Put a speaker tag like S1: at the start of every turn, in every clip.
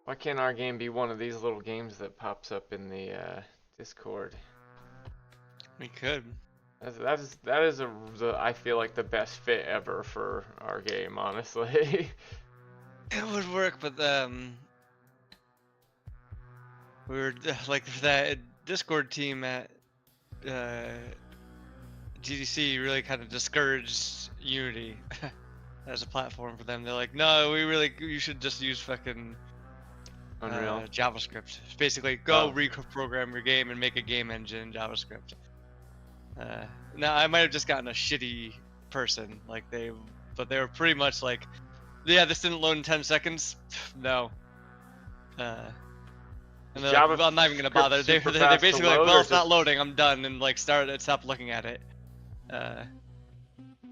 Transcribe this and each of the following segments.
S1: Why can't our game be one of these little games that pops up in the Discord?
S2: We could.
S1: I feel like the best fit ever for our game, honestly.
S2: It would work, but we were like that Discord team at uh, GDC really kind of discouraged Unity as a platform for them. They're like, no, you should just use fucking
S1: Unreal.
S2: JavaScript. Basically, go
S1: Oh.
S2: reprogram your game and make a game engine in JavaScript. Uh, now I might have just gotten a shitty person, but they were pretty much like, yeah, this didn't load in 10 seconds. No. Uh,
S1: Is
S2: and they're like, well, I'm not even gonna
S1: JavaScript
S2: bother.
S1: super
S2: They
S1: fast to
S2: basically like,
S1: load,
S2: well,
S1: or
S2: it's not
S1: just
S2: loading. I'm done, and like stop looking at it. Uh,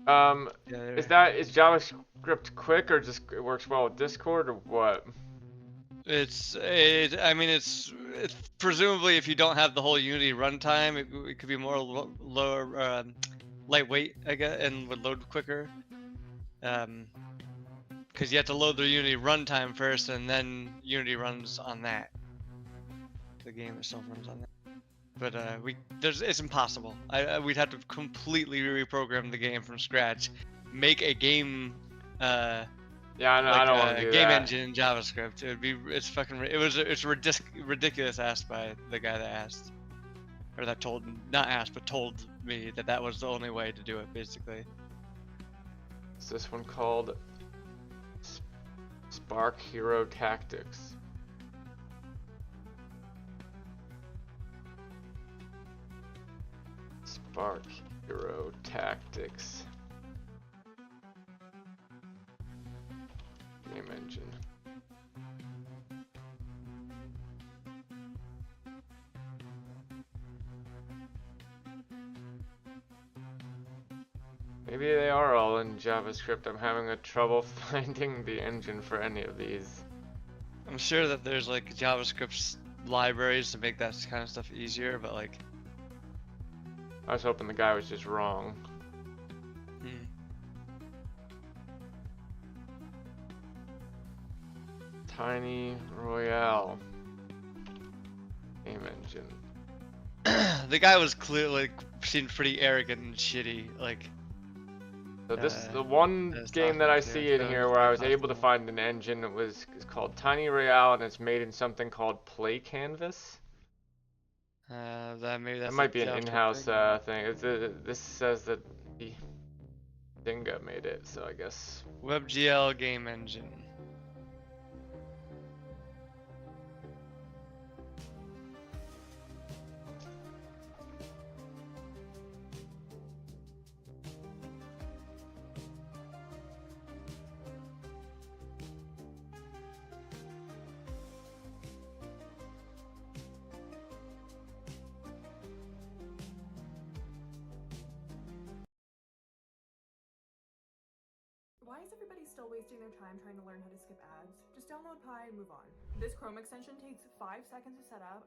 S1: um?
S2: yeah,
S1: Is JavaScript quick, or just it works well with Discord, or what?
S2: I mean, it's presumably if you don't have the whole Unity runtime, it could be more lower, lightweight, I guess, and would load quicker. Because you have to load the Unity runtime first, and then Unity runs on that. The game itself runs on that. But it's impossible. We'd have to completely reprogram the game from scratch, make a game,
S1: Yeah, I
S2: like
S1: don't want
S2: a
S1: to do
S2: game
S1: that.
S2: engine in JavaScript. It's ridiculous asked by the guy that asked, or that told not asked but told me that was the only way to do it basically.
S1: Is this one called Spark Hero Tactics? Spark Hero Tactics. Game engine. Maybe they are all in JavaScript. I'm having a trouble finding the engine for any of these.
S2: I'm sure that there's like JavaScript libraries to make that kind of stuff easier, but like.
S1: I was hoping the guy was just wrong.
S2: Hmm.
S1: Tiny Royale. Game engine.
S2: The guy was clearly seemed pretty arrogant and shitty. Like,
S1: So the one
S2: I was
S1: game
S2: talking
S1: that I
S2: to,
S1: see in
S2: so
S1: here
S2: it's
S1: where I
S2: not
S1: was able to
S2: possible.
S1: find an engine is called Tiny Royale, and it's made in something called Play Canvas.
S2: Maybe
S1: That
S2: that's a
S1: might be an
S2: JavaScript
S1: in-house
S2: thing.
S1: thing. This says that the Dinga made it, so I guess.
S2: WebGL game engine.
S3: Why is everybody still wasting their time trying to learn how to skip ads? Just download Pi and move on. This Chrome extension takes 5 seconds to set up.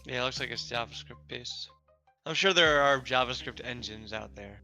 S2: Yeah, it looks like it's JavaScript based. I'm sure there are JavaScript engines out there.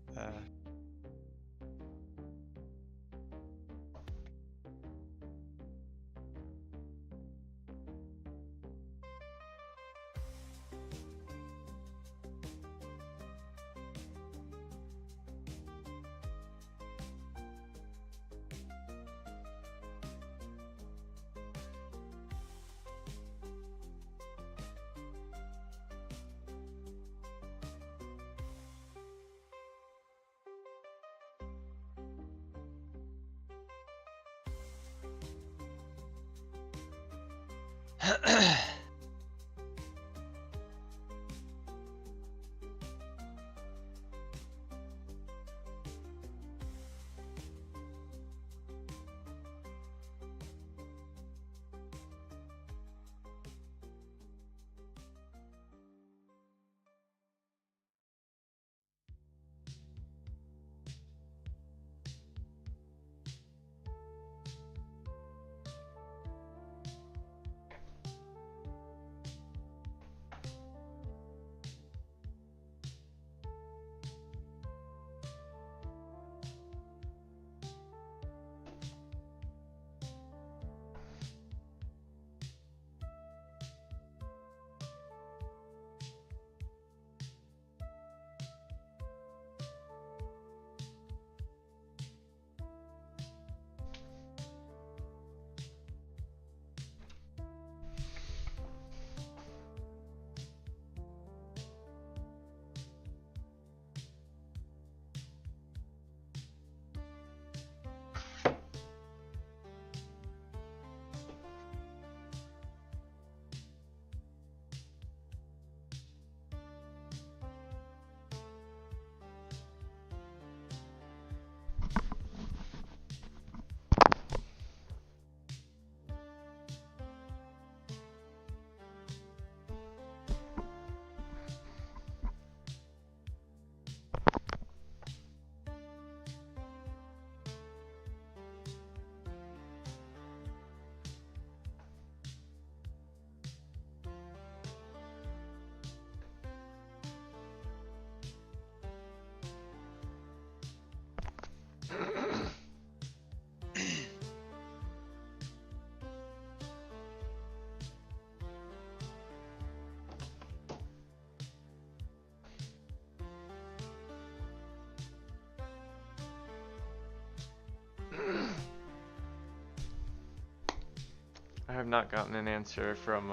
S1: I have not gotten an answer from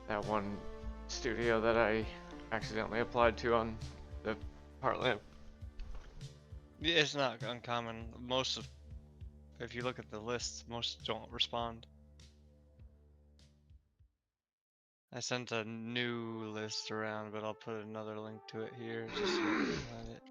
S1: that one studio that I accidentally applied to on the Heartland.
S2: Yeah, it's not uncommon. Most of, if you look at the list, most don't respond. I sent a new list around, but I'll put another link to it here just so you can find it.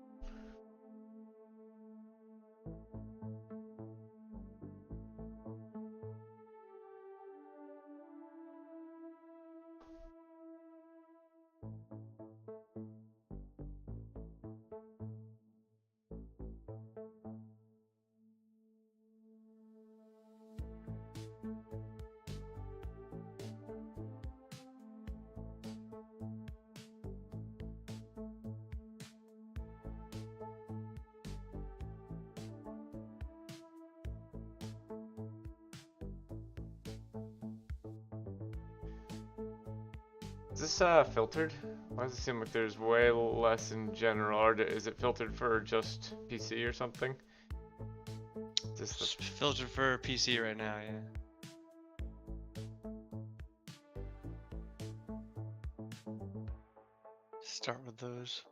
S1: Is this filtered? Why does it seem like there's way less in general? Or is it filtered for just PC or something? Is this
S2: It's filtered for PC right now, yeah. Start with those.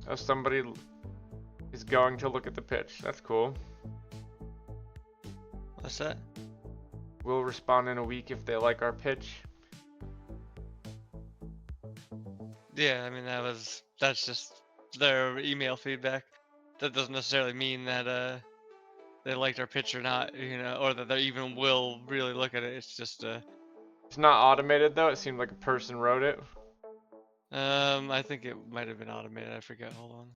S1: Oh, somebody is going to look at the pitch. That's cool.
S2: What's that?
S1: We'll respond in a week if they like our pitch.
S2: Yeah, I mean that's just their email feedback. That doesn't necessarily mean that they liked our pitch or not, you know, or that they even will really look at it. It's just
S1: It's not automated though. It seemed like a person wrote it.
S2: I think it might have been automated. I forget. Hold on.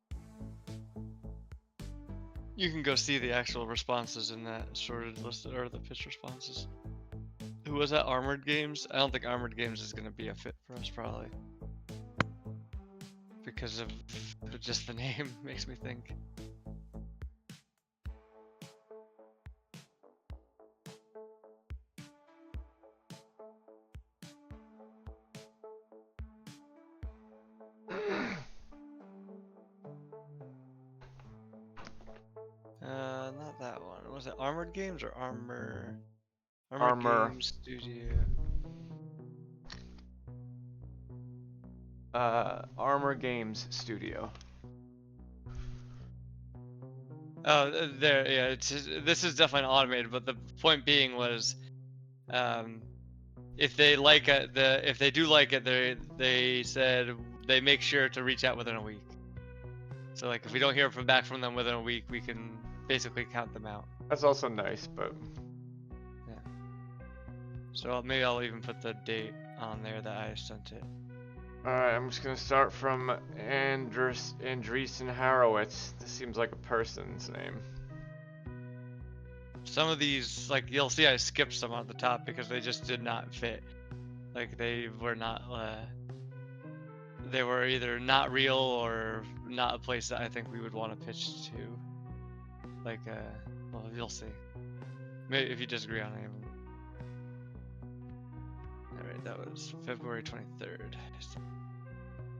S2: You can go see the actual responses in that sorted list, or the pitch responses. Who was that? Armored Games? I don't think Armored Games is gonna be a fit for us, probably, because of just the name. Makes me think. Not that one. Was it Armored Games or Armor?
S1: Armor.
S2: Games Studio.
S1: Armor Games Studio.
S2: Oh, there. Yeah, this is definitely automated. But the point being was, if they like it, if they do like it, they said they make sure to reach out within a week. So like, if we don't hear back from them within a week, we can basically count them out.
S1: That's also nice, but
S2: Yeah. So maybe I'll even put the date on there that I sent it.
S1: alright, I'm just gonna start from Andreessen Harowitz. This seems like a person's name.
S2: Some of these, like, you'll see I skipped some at the top because they just did not fit. Like, they were not, they were either not real or not a place that I think we would want to pitch to. Like, well, you'll see. Maybe if you disagree on any of them. Alright, that was February 23rd.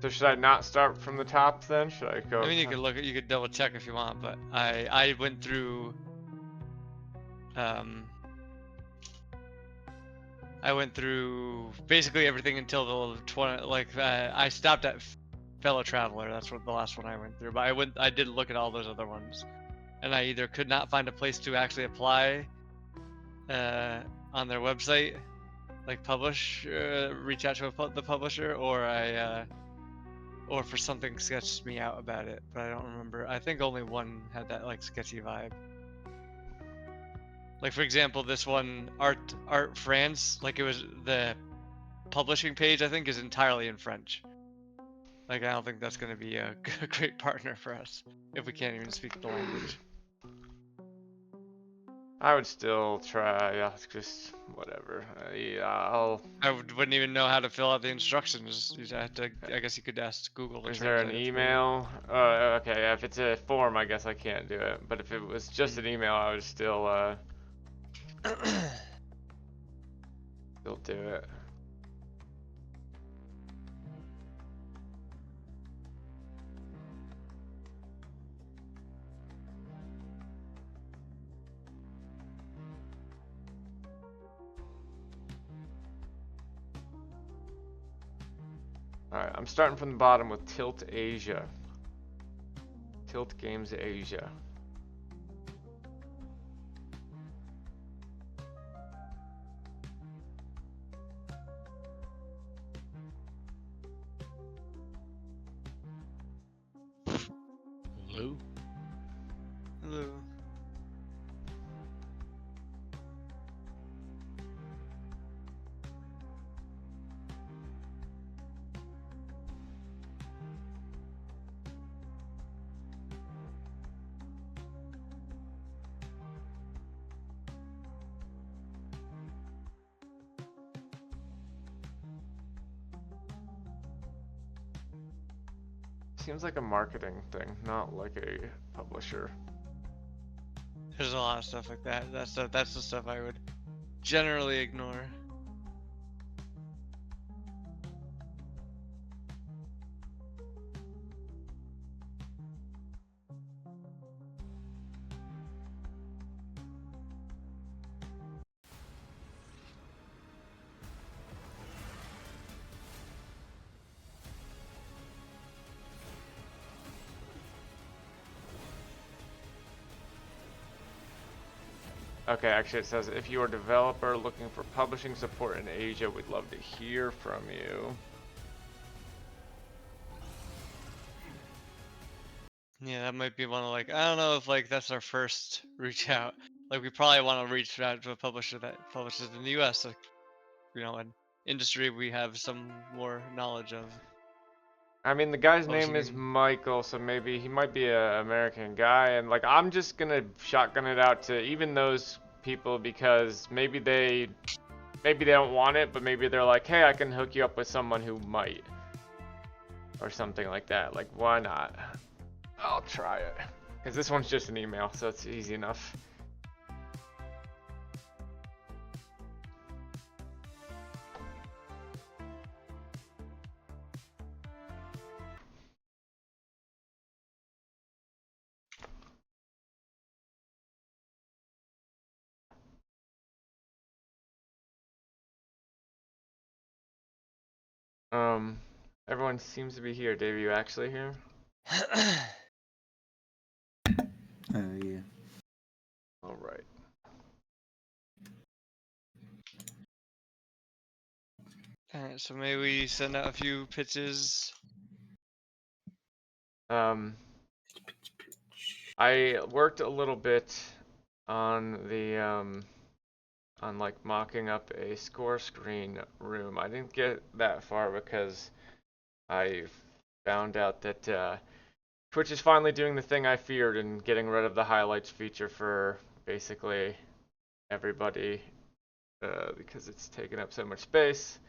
S1: So should I not start from the top then? Should I go?
S2: I mean, you could double check if you want, but I went through, I went through basically everything until the 20, like, I stopped at Fellow Traveler. That's what the last one I went through, but I did look at all those other ones, and I either could not find a place to actually apply on their website, like publish, reach out to the publisher, or for something sketched me out about it, but I don't remember. I think only one had that like sketchy vibe. Like, for example, this one, Art France, like, it was the publishing page, I think, is entirely in French. Like, I don't think that's going to be a great partner for us if we can't even speak the language.
S1: I would still try, yeah, just whatever. Yeah,
S2: Wouldn't even know how to fill out the instructions. You'd have to, I guess you could ask Google to
S1: is there an
S2: translate it for you.
S1: email? Okay, yeah, if it's a form, I guess I can't do it. But if it was just an email, I would still do it. Alright, I'm starting from the bottom with Tilt Asia. Tilt Games Asia.
S4: Hello?
S2: Hello.
S1: Seems like a marketing thing, not like a publisher.
S2: There's a lot of stuff like that. That's the stuff I would generally ignore.
S1: Okay, actually it says if you're a developer looking for publishing support in Asia, we'd love to hear from you.
S2: Yeah, that might be one of like, I don't know if like that's our first reach out. Like we probably want to reach out to a publisher that publishes in the US, like, you know, an industry we have some more knowledge of.
S1: I mean, the guy's name
S2: Publishing
S1: is
S2: in-
S1: Michael, so maybe he might be an American guy, and like I'm just gonna shotgun it out to even those people because maybe they don't want it, but maybe they're like, hey, I can hook you up with someone who might, or something like that. Like, why not? I'll try it, because this one's just an email, so it's easy enough. Everyone seems to be here. Dave, are you actually here?
S4: Yeah.
S1: All right.
S2: Alright, so maybe we send out a few pitches.
S1: I worked a little bit on the on like mocking up a score screen room. I didn't get that far because I found out that Twitch is finally doing the thing I feared and getting rid of the highlights feature for basically everybody because it's taking up so much space.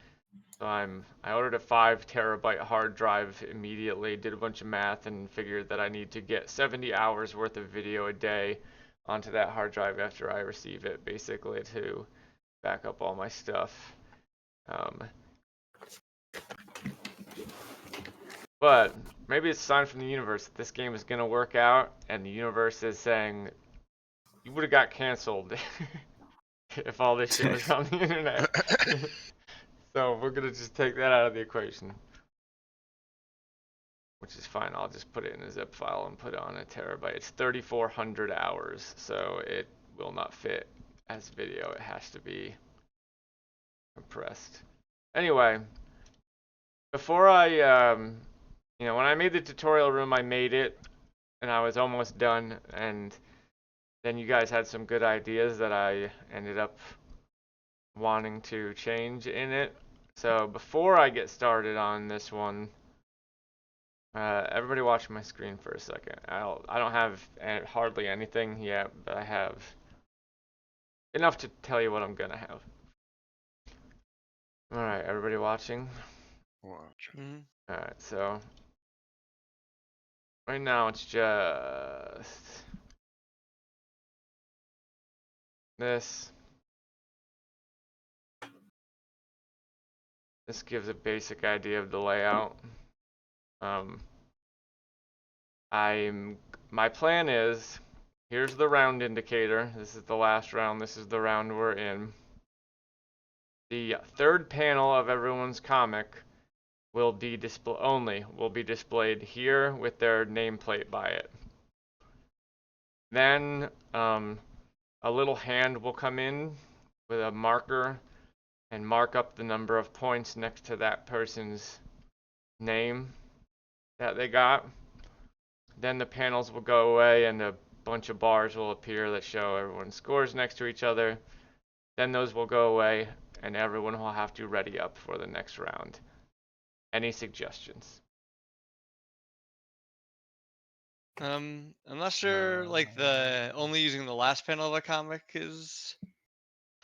S1: So I ordered a 5 terabyte hard drive immediately, did a bunch of math and figured that I need to get 70 hours worth of video a day onto that hard drive after I receive it, basically to back up all my stuff. But maybe it's a sign from the universe that this game is gonna work out, and the universe is saying you would have got canceled if all this shit was on the internet. So we're gonna just take that out of the equation, which is fine. I'll just put it in a zip file and put it on a terabyte. It's 3,400 hours, so it will not fit as video. It has to be compressed. Anyway, before I, you know, when I made the tutorial room, I made it, and I was almost done, and then you guys had some good ideas that I ended up wanting to change in it. So before I get started on this one, everybody watch my screen for a second. I don't have hardly anything yet, but I have enough to tell you what I'm gonna have. All right, everybody watching.
S5: Watch.
S2: Mhm.
S1: All right, so right now it's just this. This gives a basic idea of the layout. My plan is, here's the round indicator. This is the last round. This is the round we're in. The third panel of everyone's comic will be displayed here with their nameplate by it. Then a little hand will come in with a marker and mark up the number of points next to that person's name that they got. Then the panels will go away and a bunch of bars will appear that show everyone's scores next to each other. Then those will go away and everyone will have to ready up for the next round. Any suggestions?
S2: I'm not sure, like, the only using the last panel of a comic is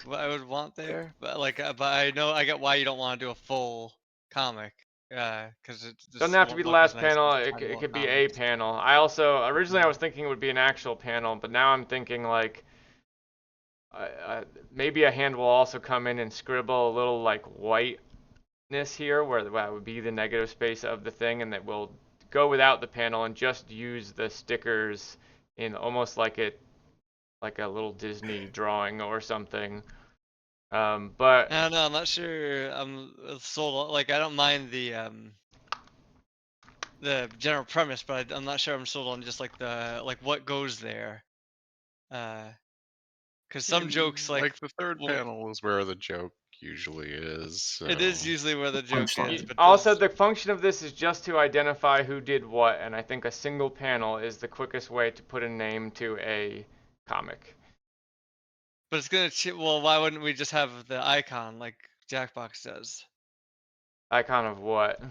S2: what I would want there, but like, but I know I get why you don't want to do a full comic, because it just
S1: Doesn't have to
S2: won't
S1: be the
S2: look as
S1: last
S2: nice as
S1: panel,
S2: the
S1: it
S2: title of
S1: could be a
S2: comics.
S1: panel. I also, originally I was thinking it would be an actual panel, but now I'm thinking like, maybe a hand will also come in and scribble a little like whiteness here, where that would be the negative space of the thing, and that will go without the panel and just use the stickers in almost like a little Disney drawing or something. But
S2: I don't know. I'm not sure. I'm sold. Like, I don't mind the general premise, but I'm not sure I'm sold on just like the what goes there. Because some jokes
S5: Like the third
S2: well,
S5: panel is where the joke usually is.
S2: it is
S5: So.
S2: usually where the joke is,
S4: Punchline.
S2: but
S1: also,
S2: there's
S1: the function of this is just to identify who did what, and I think a single panel is the quickest way to put a name to a comic.
S2: but it's gonna well, why wouldn't we just have the icon like Jackbox does?
S1: Icon of what?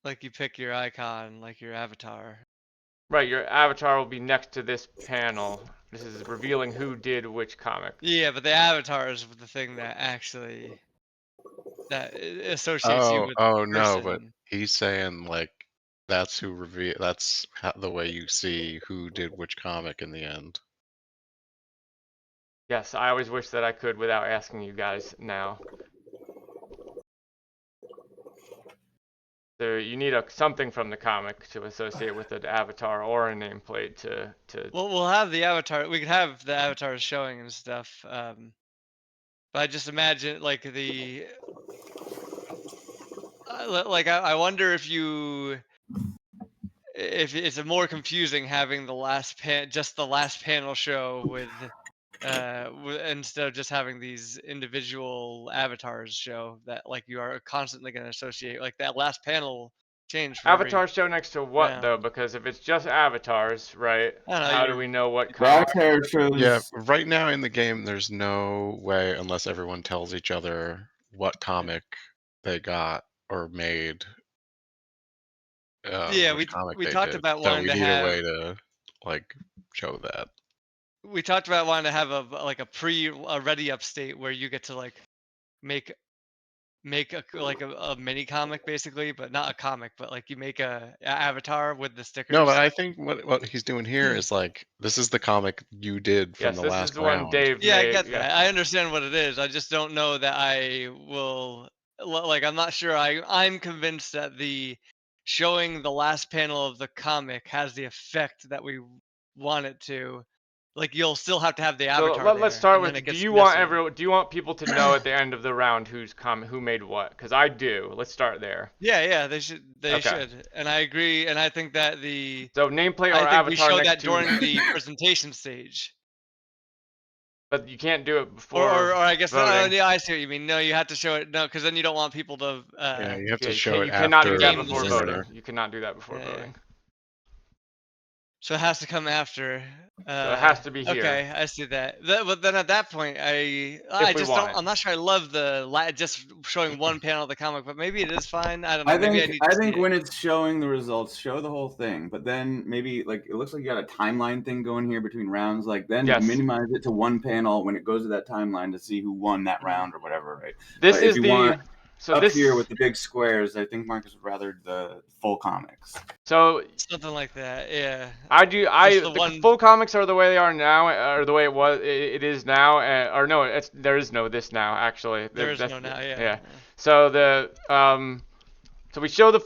S2: Like, you pick your icon, like your avatar.
S1: Right, your avatar will be next to this panel. This is revealing who did which comic.
S2: Yeah, but the avatar is the thing that actually associates you
S5: Oh,
S2: with the
S5: oh no, but
S2: person.
S5: he's saying like that's who reveal. That's the way you see who did which comic in the end.
S1: Yes, I always wish that I could without asking you guys now. You need something from the comic to associate with an avatar or a nameplate to
S2: Well, we'll have the avatar. We could have the avatars showing and stuff. But I just imagine like I wonder if it's more confusing having the just the last panel show with instead of just having these individual avatars show that like you are constantly going to associate like that last panel change for every
S1: avatar show next to what though?
S2: round.
S1: Because if it's just avatars, right?
S2: I don't know.
S1: How do we know what
S4: That
S1: comic?
S4: character
S5: Yeah,
S4: shows.
S5: right now in the game, there's no way unless everyone tells each other what comic they got or made,
S2: Yeah,
S5: which comic
S2: we
S5: they
S2: talked
S5: did.
S2: about
S5: So
S2: wanting
S5: we
S2: to
S5: need a
S2: have
S5: way to like show that.
S2: we talked about wanting to have a ready up state where you get to like make a mini comic basically, but not a comic, but like you make a avatar with the
S5: No, but
S2: stickers.
S5: I think what he's doing here is like this is the comic you did from
S1: Yes,
S5: the
S1: this is
S5: last
S1: the one
S5: round.
S1: Dave
S2: Yeah, I
S1: made.
S2: get
S1: Yeah.
S2: that. I understand what it is. I just don't know that I will like I'm not sure I'm convinced that the showing the last panel of the comic has the effect that we want it to. Like, you'll still have to have the
S1: So
S2: avatar
S1: let's
S2: there,
S1: start
S2: and then it
S1: with,
S2: gets messy.
S1: do you want people to know at the end of the round who made what? Because I do. Let's start there.
S2: Yeah, they
S1: Okay.
S2: should. And I agree, and I think that
S1: So nameplate
S2: I
S1: or
S2: think we
S1: avatar
S2: show
S1: next
S2: that
S1: to,
S2: during the presentation stage.
S1: but you can't do it
S2: Or,
S1: before
S2: or I guess,
S1: voting.
S2: yeah, I see what you mean. No, you have to show it. No, because then you don't want people to
S5: Yeah, you have
S1: Yeah,
S5: to show it
S1: you cannot do
S5: after
S1: that
S2: game the
S1: before
S2: system.
S1: voting.
S5: winner.
S1: You cannot do that before
S2: Yeah, yeah.
S1: voting.
S2: So it has to come after.
S1: So it has to be here.
S2: Okay, I see that. But then at that point, I
S1: we
S2: just
S1: want
S2: don't.
S1: it.
S2: I'm not sure I love the just showing one panel of the comic, but maybe it is fine. I don't know.
S4: I
S2: Maybe I
S4: think
S2: need to see it.
S4: when it's showing the results, show the whole thing. But then maybe like it looks like you got a timeline thing going here between rounds. Like then
S1: Yes.
S4: minimize it to one panel when it goes to that timeline to see who won that round or whatever, right?
S1: This
S4: But
S1: is
S4: if you
S1: the
S4: want
S1: so
S4: up
S1: this
S4: here with the big squares, I think Marcus would rather the full comics.
S1: so
S2: Something like that. Yeah.
S1: the
S2: one-
S1: full comics are the way they are now, or the way it is now, or no, there is no this now actually.
S2: There is
S1: That's-
S2: no now. Yeah.
S1: Yeah. So so we show the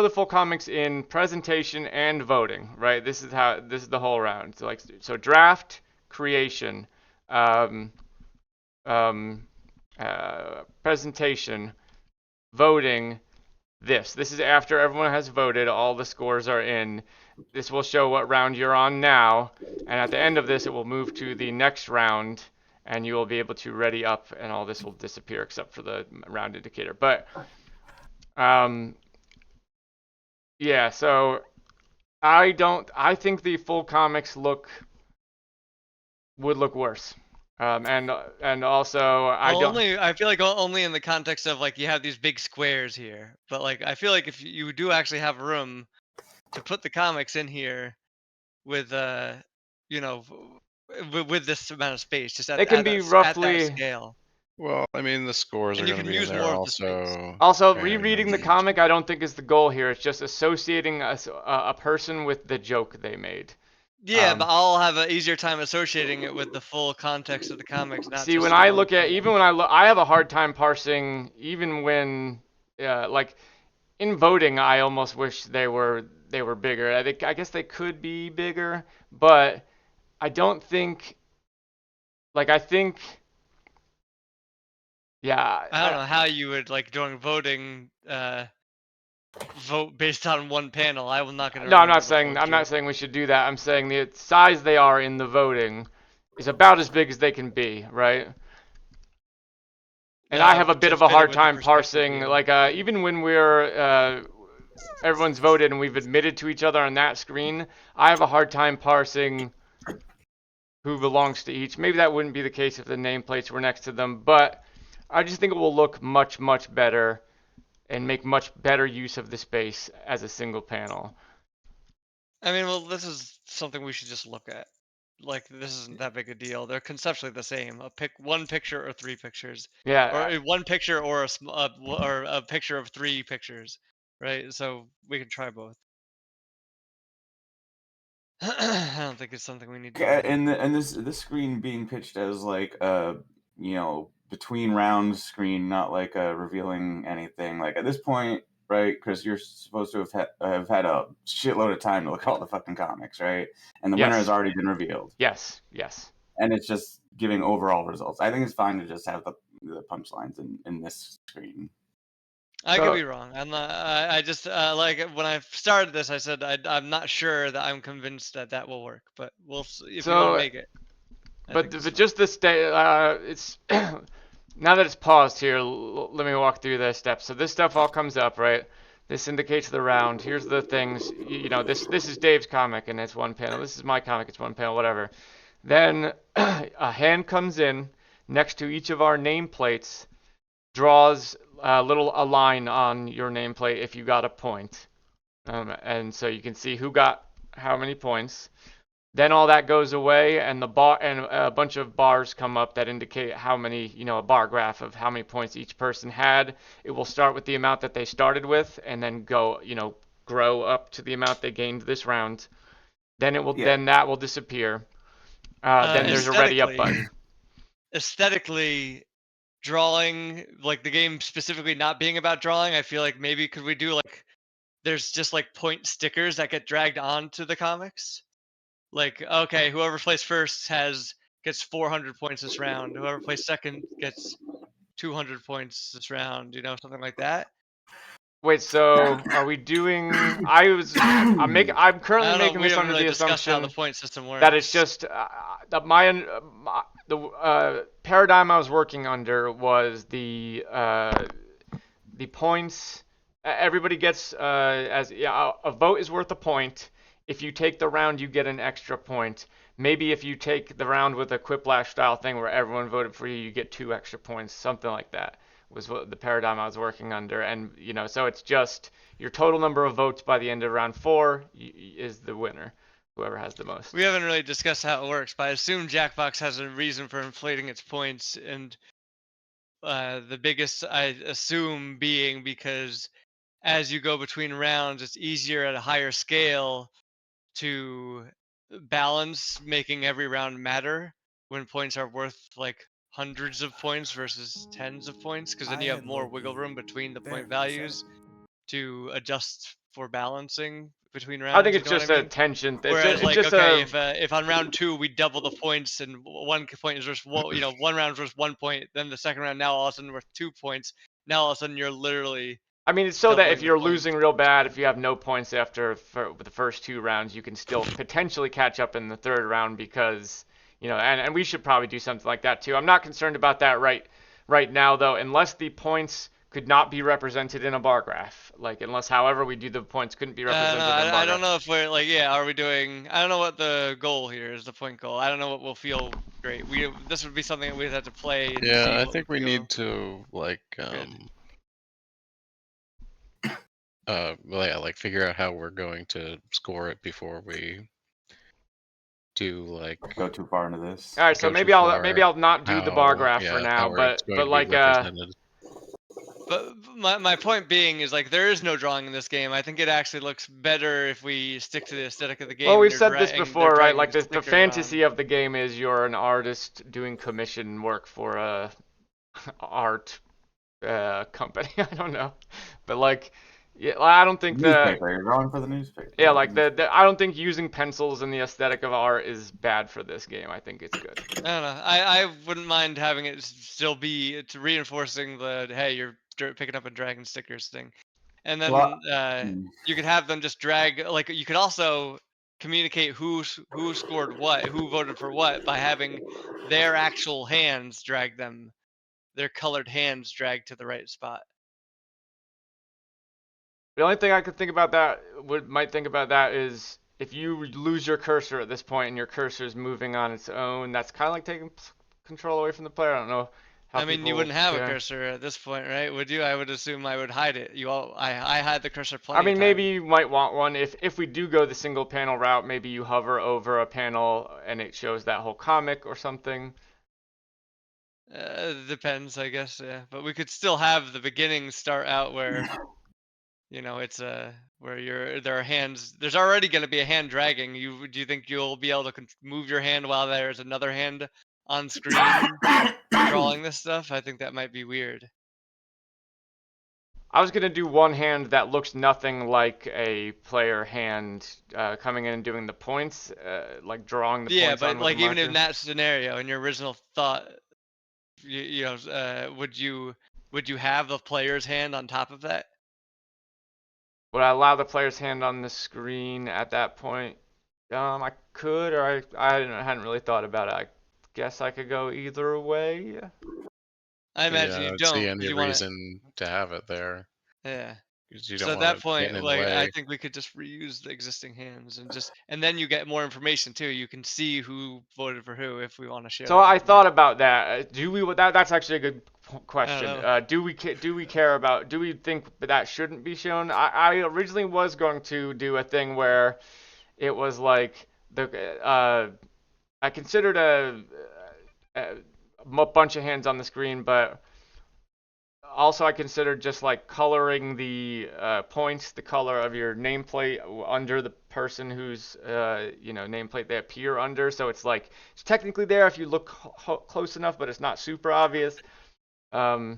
S1: full comics in presentation and voting, right? This is the whole round. So draft, creation, presentation, voting. This is after everyone has voted, all the scores are in. This will show what round you're on now, and at the end of this it will move to the next round, and you will be able to ready up, and all this will disappear except for the round indicator. But yeah, so I think the full comics would look worse. And also
S2: I feel like only in the context of like you have these big squares here, but like I feel like if you do actually have room to put the comics in here with you know with this amount of space, just
S1: It can be
S2: at that
S1: roughly
S2: scale.
S5: Well, I mean, the scores
S2: And
S5: are
S2: you
S5: going to
S2: can
S5: be in
S2: use
S5: there
S2: more of the space.
S1: Also,
S5: randomly.
S1: rereading the comic, I don't think is the goal here. It's just associating a person with the joke they made.
S2: Yeah, but I'll have an easier time associating it with the full context of the comics, not
S1: See,
S2: just
S1: when
S2: the
S1: I
S2: one
S1: look at,
S2: panel.
S1: even when I have a hard time parsing, even when, like, in voting, I almost wish they were bigger. I guess they could be bigger, but I don't think, like, I think, yeah.
S2: I don't know how you would like during voting vote based on one panel. I'm not gonna.
S1: No, I'm
S2: remember
S1: not
S2: the
S1: saying
S2: full joke.
S1: we should do that. I'm saying the size they are in the voting is about as big as they can be, right? And I have a bit
S2: to
S1: of a
S2: fit it
S1: hard
S2: with the
S1: time
S2: perspective,
S1: parsing,
S2: yeah.
S1: like even when we're everyone's voted and we've admitted to each other on that screen, I have a hard time parsing who belongs to each. Maybe that wouldn't be the case if the nameplates were next to them, but I just think it will look much, much better and make much better use of the space as a single panel.
S2: I mean, well, this is something we should just look at. Like, this isn't that big a deal. They're conceptually the same. One picture or three pictures,
S1: Yeah,
S2: or one picture or or a picture of three pictures, right? So we can try both. I don't think it's something we need to do.
S4: And this screen being pitched as like a between rounds screen, not like revealing anything. Like at this point, right, Chris, you're supposed to have had a shitload of time to look at all the fucking comics, right? And the winner has already been revealed.
S1: Yes.
S4: And it's just giving overall results. I think it's fine to just have the punchlines in this screen.
S2: I could be wrong. I'm not. I just like when I started this, I said I'm not sure that I'm convinced that will work, but we'll see if you want to make it.
S1: But just the it's now that it's paused here. Let me walk through the steps. So this stuff all comes up, right? This indicates the round. Here's the things. This is Dave's comic and it's one panel. This is my comic. It's one panel. Whatever. Then a hand comes in next to each of our nameplates, draws a line on your nameplate if you got a point, and so you can see who got how many points. Then all that goes away, and a bunch of bars come up that indicate how many, a bar graph of how many points each person had. It will start with the amount that they started with, and then go, grow up to the amount they gained this round. Then then that will disappear. Then there's a ready up button.
S2: Aesthetically, drawing, like the game specifically not being about drawing, I feel like maybe could we do like there's just like point stickers that get dragged onto the comics. Like, okay, whoever plays first gets 400 points this round. Whoever plays second gets 200 points this round. Something like that.
S1: Wait, so are we doing? I'm currently making this under the assumption
S2: how the point system works.
S1: that it's just the paradigm I was working under was the points. Everybody gets a vote is worth a point if you take the round, you get an extra point. Maybe if you take the round with a Quiplash style thing where everyone voted for you, you get 2 extra points, something like that was what the paradigm I was working under. And, so it's just your total number of votes by the end of round 4 is the winner, whoever has the most.
S2: We haven't really discussed how it works, but I assume Jackbox has a reason for inflating its points, and the biggest, I assume, being because as you go between rounds, it's easier at a higher scale to balance, making every round matter when points are worth like hundreds of points versus tens of points, because then you have more wiggle room between the point values to adjust for balancing between rounds.
S1: I think
S2: you
S1: it's
S2: know what
S1: just
S2: I
S1: a
S2: mean?
S1: tension.
S2: Whereas,
S1: It's
S2: like,
S1: just
S2: okay,
S1: a.
S2: if on round 2 we double the points and one point is worth one round's worth 1 point, then the second round now all of a sudden worth 2 points. Now all of a sudden you're literally
S1: I mean, it's so that if
S2: doubling the
S1: you're
S2: points.
S1: losing real bad, if you have no points after the first 2 rounds, you can still potentially catch up in the third round because, and we should probably do something like that too. I'm not concerned about that right now though, unless the points could not be represented in a bar graph. Like, unless however we do the points couldn't be
S2: No,
S1: represented in a bar
S2: I don't
S1: graph.
S2: know if we're like, yeah, are we doing? I don't know what the goal here is. The point goal. I don't know what will feel great. This would be something that we'd have to play and see
S5: Yeah, I
S2: what
S5: think
S2: would
S5: we
S2: feel
S5: need to like
S2: good.
S5: well, yeah, like figure out how we're going to score it before we do like
S4: Go too far into this.
S1: All right, so
S5: go too
S1: maybe
S5: far.
S1: I'll not do the bar graph for
S5: Yeah,
S1: now,
S5: how it's
S1: but
S5: going to be
S1: like
S5: represented.
S2: But my point being is like there is no drawing in this game. I think it actually looks better if we stick to the aesthetic of the game.
S1: well,
S2: and
S1: we've
S2: you're
S1: said this
S2: dragging, they're
S1: before, right?
S2: dragging
S1: Like the
S2: stickers
S1: fantasy
S2: on.
S1: of the game is you're an artist doing commission work for a art company. I don't know, but like, yeah, I don't think
S4: Newspaper. You're drawing for the newspaper.
S1: yeah, like I don't think using pencils in the aesthetic of art is bad for this game. I think it's good.
S2: I don't know. I wouldn't mind having it still be it's reinforcing the hey, you're picking up and dragging stickers thing, and then
S4: Well,
S2: you could have them just drag. Like you could also communicate who scored what, who voted for what by having their actual hands drag them, their colored hands drag to the right spot.
S1: The only thing I could think about might think about that is if you lose your cursor at this point and your cursor is moving on its own, that's kind of like taking control away from the player. I don't know how
S2: I mean, you
S1: people
S2: wouldn't have a
S1: care.
S2: cursor at this point, right? Would you? I would assume I would hide it. I hide the cursor
S1: I
S2: plenty of
S1: mean, maybe
S2: times.
S1: you might want one if we do go the single panel route. Maybe you hover over a panel and it shows that whole comic or something.
S2: Depends, I guess. Yeah, but we could still have the beginning start out where it's where there are hands. There's already going to be a hand dragging. Do you think you'll be able to move your hand while there's another hand on screen drawing this stuff? I think that might be weird.
S1: I was gonna do one hand that looks nothing like a player hand coming in and doing the points, like drawing the
S2: Yeah,
S1: points on
S2: but
S1: with a
S2: like even
S1: marker.
S2: in that scenario, in your original thought, would you have the player's hand on top of that?
S1: Would I allow the player's hand on the screen at that point? I could, or I hadn't really thought about it. I guess I could go either way.
S2: I imagine
S5: Yeah, I
S2: you
S5: don't see
S2: don't, because
S5: any
S2: you want to.
S5: reason to have it there
S2: Yeah.
S5: because you
S2: So
S5: don't
S2: at
S5: want
S2: that
S5: it getting
S2: point,
S5: in the
S2: like I
S5: way.
S2: think we could just reuse the existing hands and then you get more information too. You can see who voted for who if we want to share
S1: So
S2: that
S1: I thought
S2: information.
S1: about that. Do we? That's actually a good
S2: I
S1: question.
S2: don't know.
S1: Do we care about? Do we think that shouldn't be shown? I originally was going to do a thing where it was like I considered a bunch of hands on the screen, but also I considered just like coloring the points, the color of your nameplate under the person whose nameplate they appear under. So it's like it's technically there if you look close enough, but it's not super obvious. My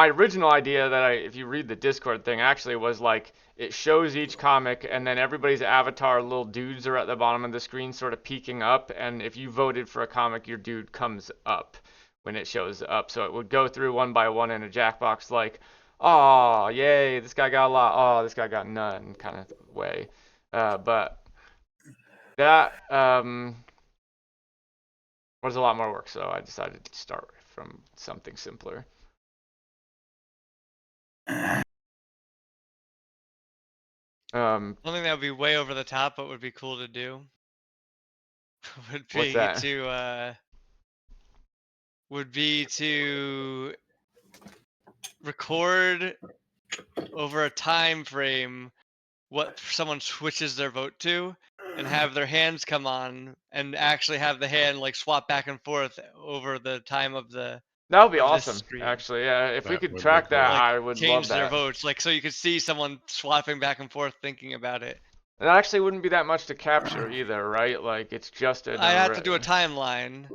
S1: original idea if you read the Discord thing, actually was like it shows each comic and then everybody's avatar little dudes are at the bottom of the screen sort of peeking up, and if you voted for a comic, your dude comes up when it shows up. So it would go through one by one in a Jackbox like, oh, yay, this guy got a lot, oh, this guy got none kind of way. But that was a lot more work, so I decided to start from something simpler.
S2: Something that would be way over the top, but would be cool to do. would
S1: What's
S2: be
S1: that?
S2: to would be to record over a time frame what someone switches their vote to, and have their hands come on, and actually have the hand like swap back and forth over the time of the
S1: That would be
S2: of this
S1: awesome,
S2: screen.
S1: actually. Yeah, if we
S5: That
S1: could
S5: would be
S1: track that,
S5: cool.
S2: Like
S1: I would love
S2: change their
S1: that.
S2: votes, like so you could see someone swapping back and forth thinking about it.
S1: It actually wouldn't be that much to capture either, right? Like it's just
S2: I have to do a timeline,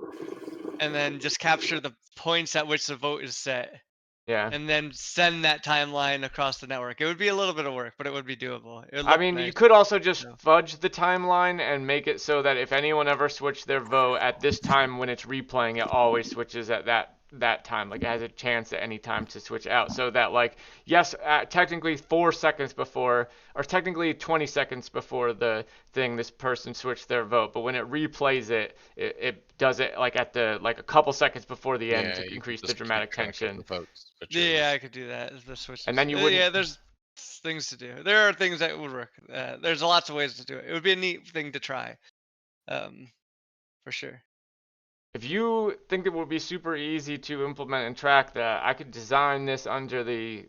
S2: and then just capture the points at which the vote is set,
S1: Yeah.
S2: and then send that timeline across the network. It would be a little bit of work, but it would be doable. It would
S1: I
S2: look
S1: mean,
S2: nice.
S1: you could also just
S2: so.
S1: fudge the timeline and make it so that if anyone ever switched their vote at this time when it's replaying, it always switches at that time. Like it has a chance at any time to switch out, so that like yes, technically 4 seconds before, or technically 20 seconds before the thing, this person switched their vote, but when it replays it, it does it like at the like a couple seconds before the end
S5: Yeah,
S1: to
S5: you could
S1: increase the
S5: just keep
S1: dramatic
S5: track of
S1: tension.
S5: the votes, which
S2: Yeah,
S5: is-
S2: I could do that. The switches.
S1: And then you
S2: Yeah,
S1: wouldn't.
S2: there's things to do. There are things that would work. There's lots of ways to do it. It would be a neat thing to try, for sure.
S1: If you think it would be super easy to implement and track that, I could design this under the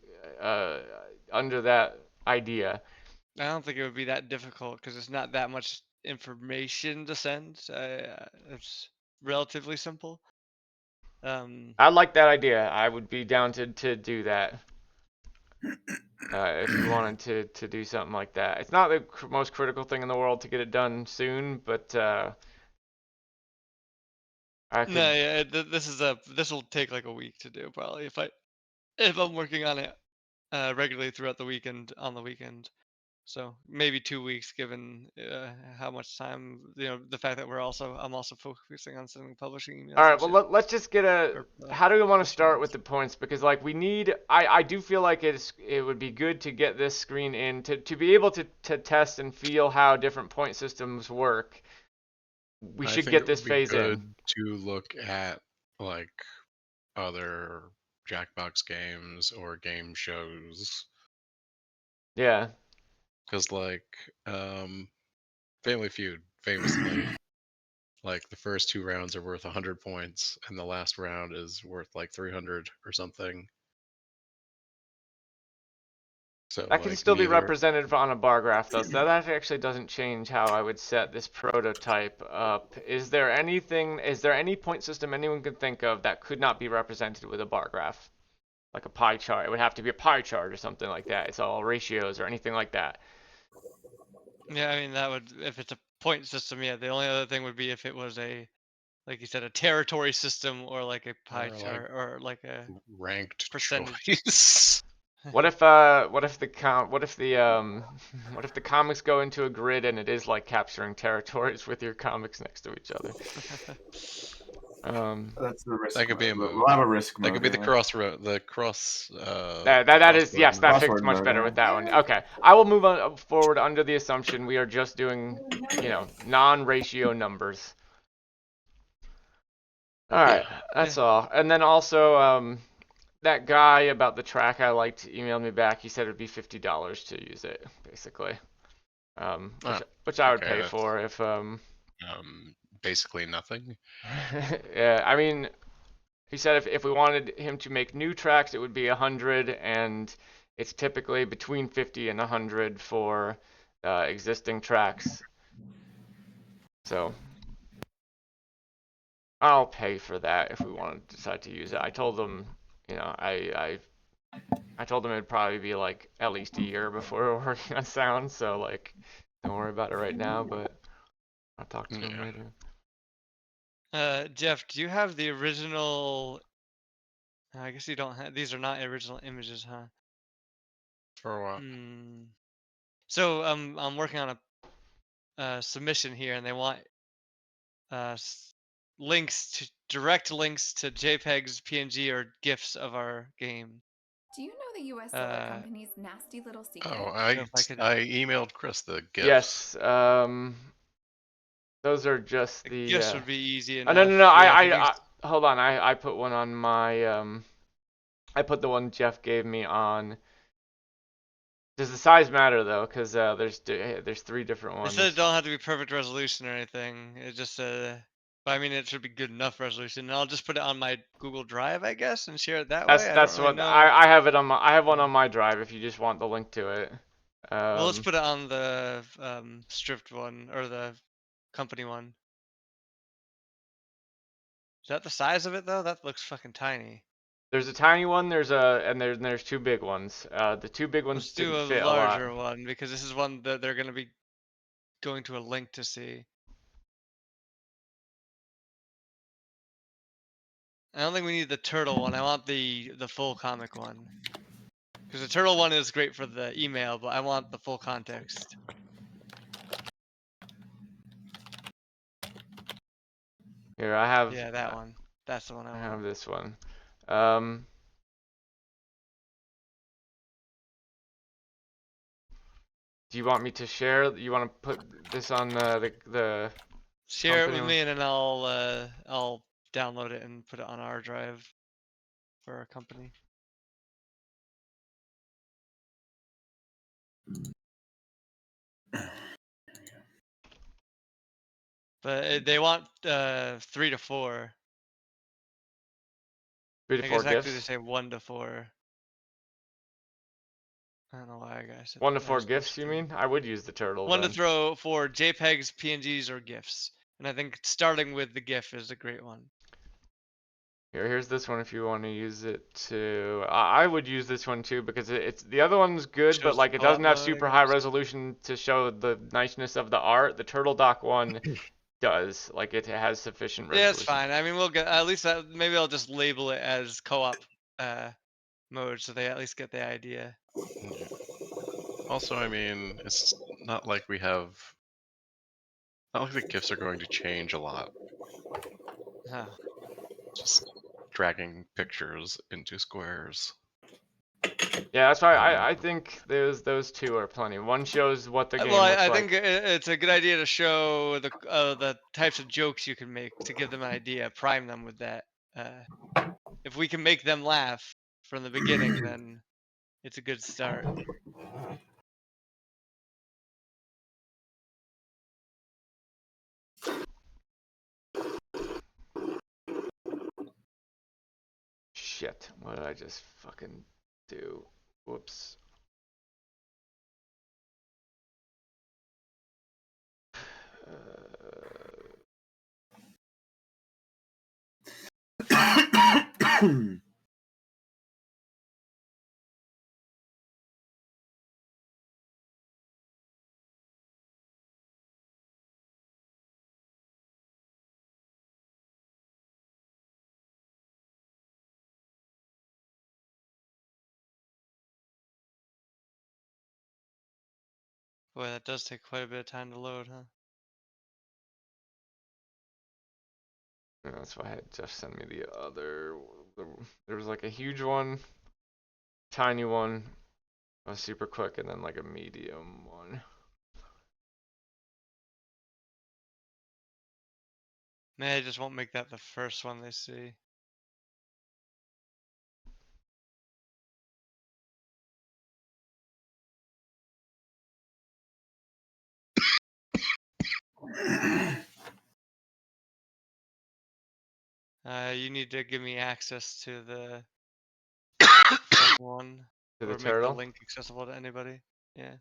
S1: under that idea.
S2: I don't think it would be that difficult because it's not that much information to send. It's relatively simple.
S1: I like that idea. I would be down to do that. If you wanted to do something like that. It's not the most critical thing in the world to get it done soon, but I could.
S2: No, yeah, this will take like a week to do probably if I'm working on it regularly throughout the weekend on the weekend. So maybe 2 weeks, given how much time, the fact that I'm also focusing on sending publishing emails.
S1: All right,
S2: and
S1: well
S2: shit.
S1: let's just get a.
S2: Or,
S1: How do we want to
S2: pushing
S1: start
S2: emails.
S1: with the points? Because like we need. I do feel like it would be good to get this screen in to be able to test and feel how different point systems work. We
S5: I
S1: should
S5: think
S1: get
S5: it
S1: this
S5: would be
S1: phase
S5: good
S1: in.
S5: to look at like other Jackbox games or game shows,
S1: Yeah.
S5: because like Family Feud famously, like the first 2 rounds are worth 100 points, and the last round is worth like 300 or something. So
S1: That can
S5: like
S1: still be
S5: neither.
S1: represented on a bar graph though, so that actually doesn't change how I would set this prototype up. Is there any point system anyone could think of that could not be represented with a bar graph? Like a pie chart. It would have to be a pie chart or something like that. It's all ratios or anything like that.
S2: Yeah, I mean that would, if it's a point system. Yeah, the only other thing would be if it was like you said, a territory system, or like a pie
S5: Or, like,
S2: chart, or like a
S5: ranked
S2: percentage.
S5: choice.
S1: What if the comics go into a grid and it is like capturing territories with your comics next to each other?
S4: That's the risk.
S5: That could be a
S4: mode.
S5: mode.
S4: We'll have a risk
S5: That
S4: mode.
S5: could be the
S4: yeah.
S5: crossroad, the cross.
S1: That is, yes, that
S4: Crossword
S1: fits much
S4: mode,
S1: better
S4: yeah.
S1: with that one. Okay, I will move on forward under the assumption we are just doing, non-ratio numbers. All right, that's all. And then also, that guy about the track I liked emailed me back. He said it'd be $50 to use it, basically. Which I would
S5: okay,
S1: pay for if
S5: Basically nothing.
S1: yeah, I mean, he said if we wanted him to make new tracks, it would be 100, and it's typically between 50 and 100 for existing tracks. So I'll pay for that if we want to decide to use it. I told him, I told him it'd probably be like at least a year before we're working on sound, so like don't worry about it right now, but I'll talk to him
S5: Yeah.
S1: later.
S2: Jeff, do you have the original? I guess you don't have. These are not original images, huh?
S5: For what?
S2: So I'm working on a submission here, and they want direct links to JPEGs, PNG, or GIFs of our game.
S6: Do you know the U.S. solar company's nasty little secret?
S5: Oh,
S2: if I could-
S5: I emailed Chris the GIFs.
S1: Yes, those are just the.
S2: GIFs would be easy
S1: Oh,
S2: enough.
S1: no.
S2: Yeah,
S1: I hold on. I put one on my I put the one Jeff gave me on Does the size matter though? Because there's 3 different
S2: It
S1: ones.
S2: said it don't have to be perfect resolution or anything. It just but I mean, it should be good enough resolution. And I'll just put it on my Google Drive, I guess, and share it that way. I
S1: That's
S2: don't really
S1: what
S2: know.
S1: I have it on my I have one on my drive if you just want the link to it.
S2: Well, let's put it on the stripped one or the company one. Is that the size of it though? That looks fucking tiny.
S1: There's a tiny one. There's 2 big ones. The 2 big ones
S2: Let's do
S1: didn't
S2: a
S1: fit a lot.
S2: larger one because this is one that they're gonna be going to a link to see. I don't think we need the turtle one. I want the full comic one. Because the turtle one is great for the email, but I want the full context.
S1: Here I have.
S2: Yeah, that one. That's the one I
S1: I
S2: want.
S1: have this one. Do you want me to share? You want to put this on the
S2: Share it
S1: company
S2: with
S1: one?
S2: me, and then I'll download it and put it on our drive for our company. But they want 3 to 4.
S1: 3
S2: I
S1: to 4
S2: guess actually they
S1: gifts.
S2: say 1 to 4. I don't know why I guess
S1: 1 to 4 gifts, you mean? I would use the turtle
S2: 1 to
S1: then.
S2: throw for JPEGs, PNGs, or GIFs. And I think starting with the GIF is a great one.
S1: Here's this one if you want to use it to. I would use this one too because it's the other one's good, but
S2: Shows the
S1: like it
S2: co-op
S1: doesn't have
S2: mode, I
S1: super high
S2: guess.
S1: resolution to show the niceness of the art. The Turtle Dock one does. Like it has sufficient resolution.
S2: Yeah, it's fine. I mean, we'll get at least maybe I'll just label it as co-op mode so they at least get the idea.
S5: Yeah. Also, I mean, it's not like we have. Not like the gifts are going to change a lot.
S2: Huh.
S5: Just dragging pictures into squares.
S1: Yeah, that's why I think those 2 are plenty. One shows what the game
S2: Well,
S1: looks
S2: I
S1: like.
S2: think it's a good idea to show the types of jokes you can make to give them an idea, prime them with that. If we can make them laugh from the beginning, then it's a good start.
S1: Shit, what did I just fucking do? Whoops.
S2: Boy, that does take quite a bit of time to load, huh?
S1: Yeah, that's why I had Jeff send me the other. There was like a huge one, tiny one, a super quick, and then like a medium one.
S2: Maybe I just won't make that the first one they see. You need to give me access to the second one,
S1: To the
S2: or make the
S1: turtle.
S2: link accessible to anybody. Yeah.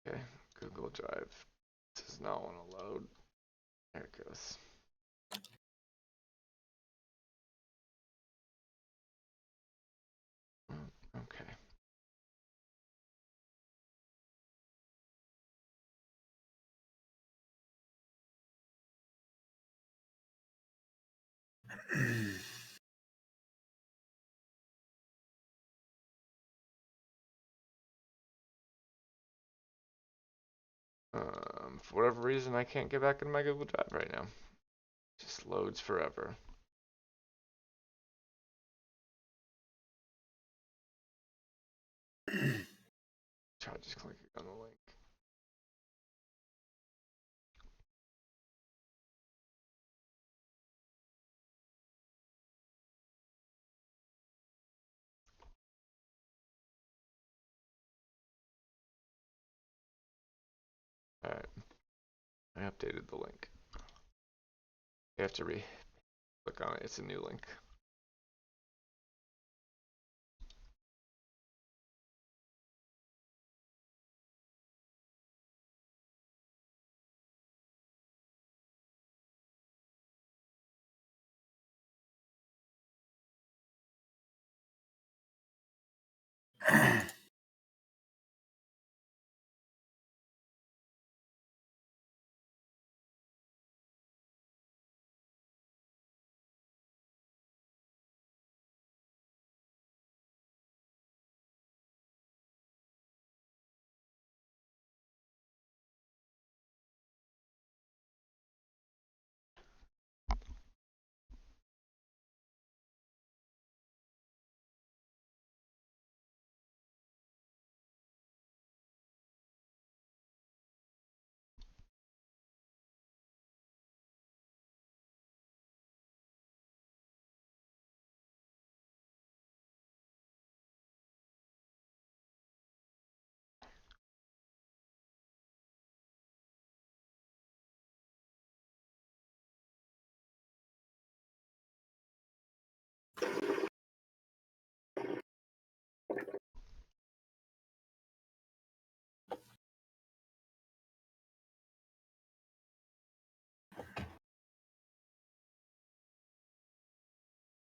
S1: Okay, Google Drive does not want to load. There it goes. Okay. For whatever reason, I can't get back in my Google Drive right now. It just loads forever. Try just clicking on the link. Alright. I updated the link. You have to click on it. It's a new link.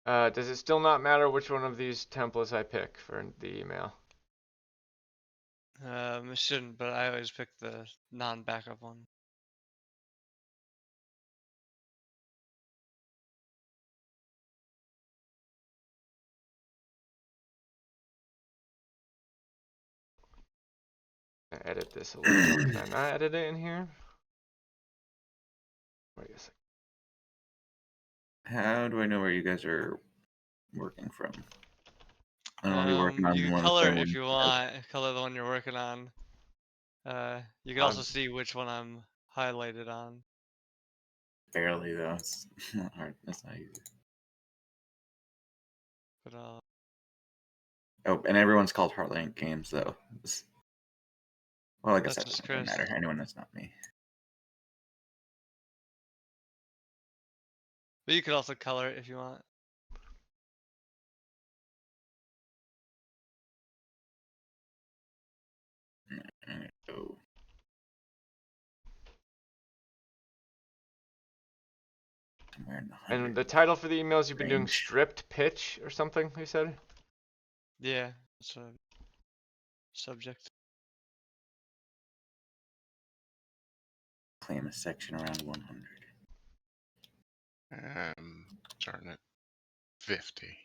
S1: Does it still not matter which one of these templates I pick for the email?
S2: It shouldn't, but I always pick the non-backup one.
S1: I edit this a little. Can I not edit it in here? Wait a second.
S4: How do I know where you guys are working from? I don't want to be working
S2: You
S4: on
S2: can
S4: one of the
S2: color
S4: same
S2: it
S4: ones.
S2: if you want. Color the one you're working on. You can also see which one I'm highlighted on.
S4: Barely though. It's not hard. That's not easy.
S2: But
S4: Oh, and everyone's called Heartland Games though. Well, I guess
S2: that's
S4: that
S2: just
S4: doesn't really
S2: Chris.
S4: matter. Anyone that's not me.
S2: But you could also color it if you want.
S4: Oh. Somewhere in the
S1: And the
S4: 100
S1: title for the emails you've been doing
S4: range.
S1: stripped pitch or something, you said?
S2: Yeah, that's a subject.
S4: Claim a section around 100.
S5: Starting at 50.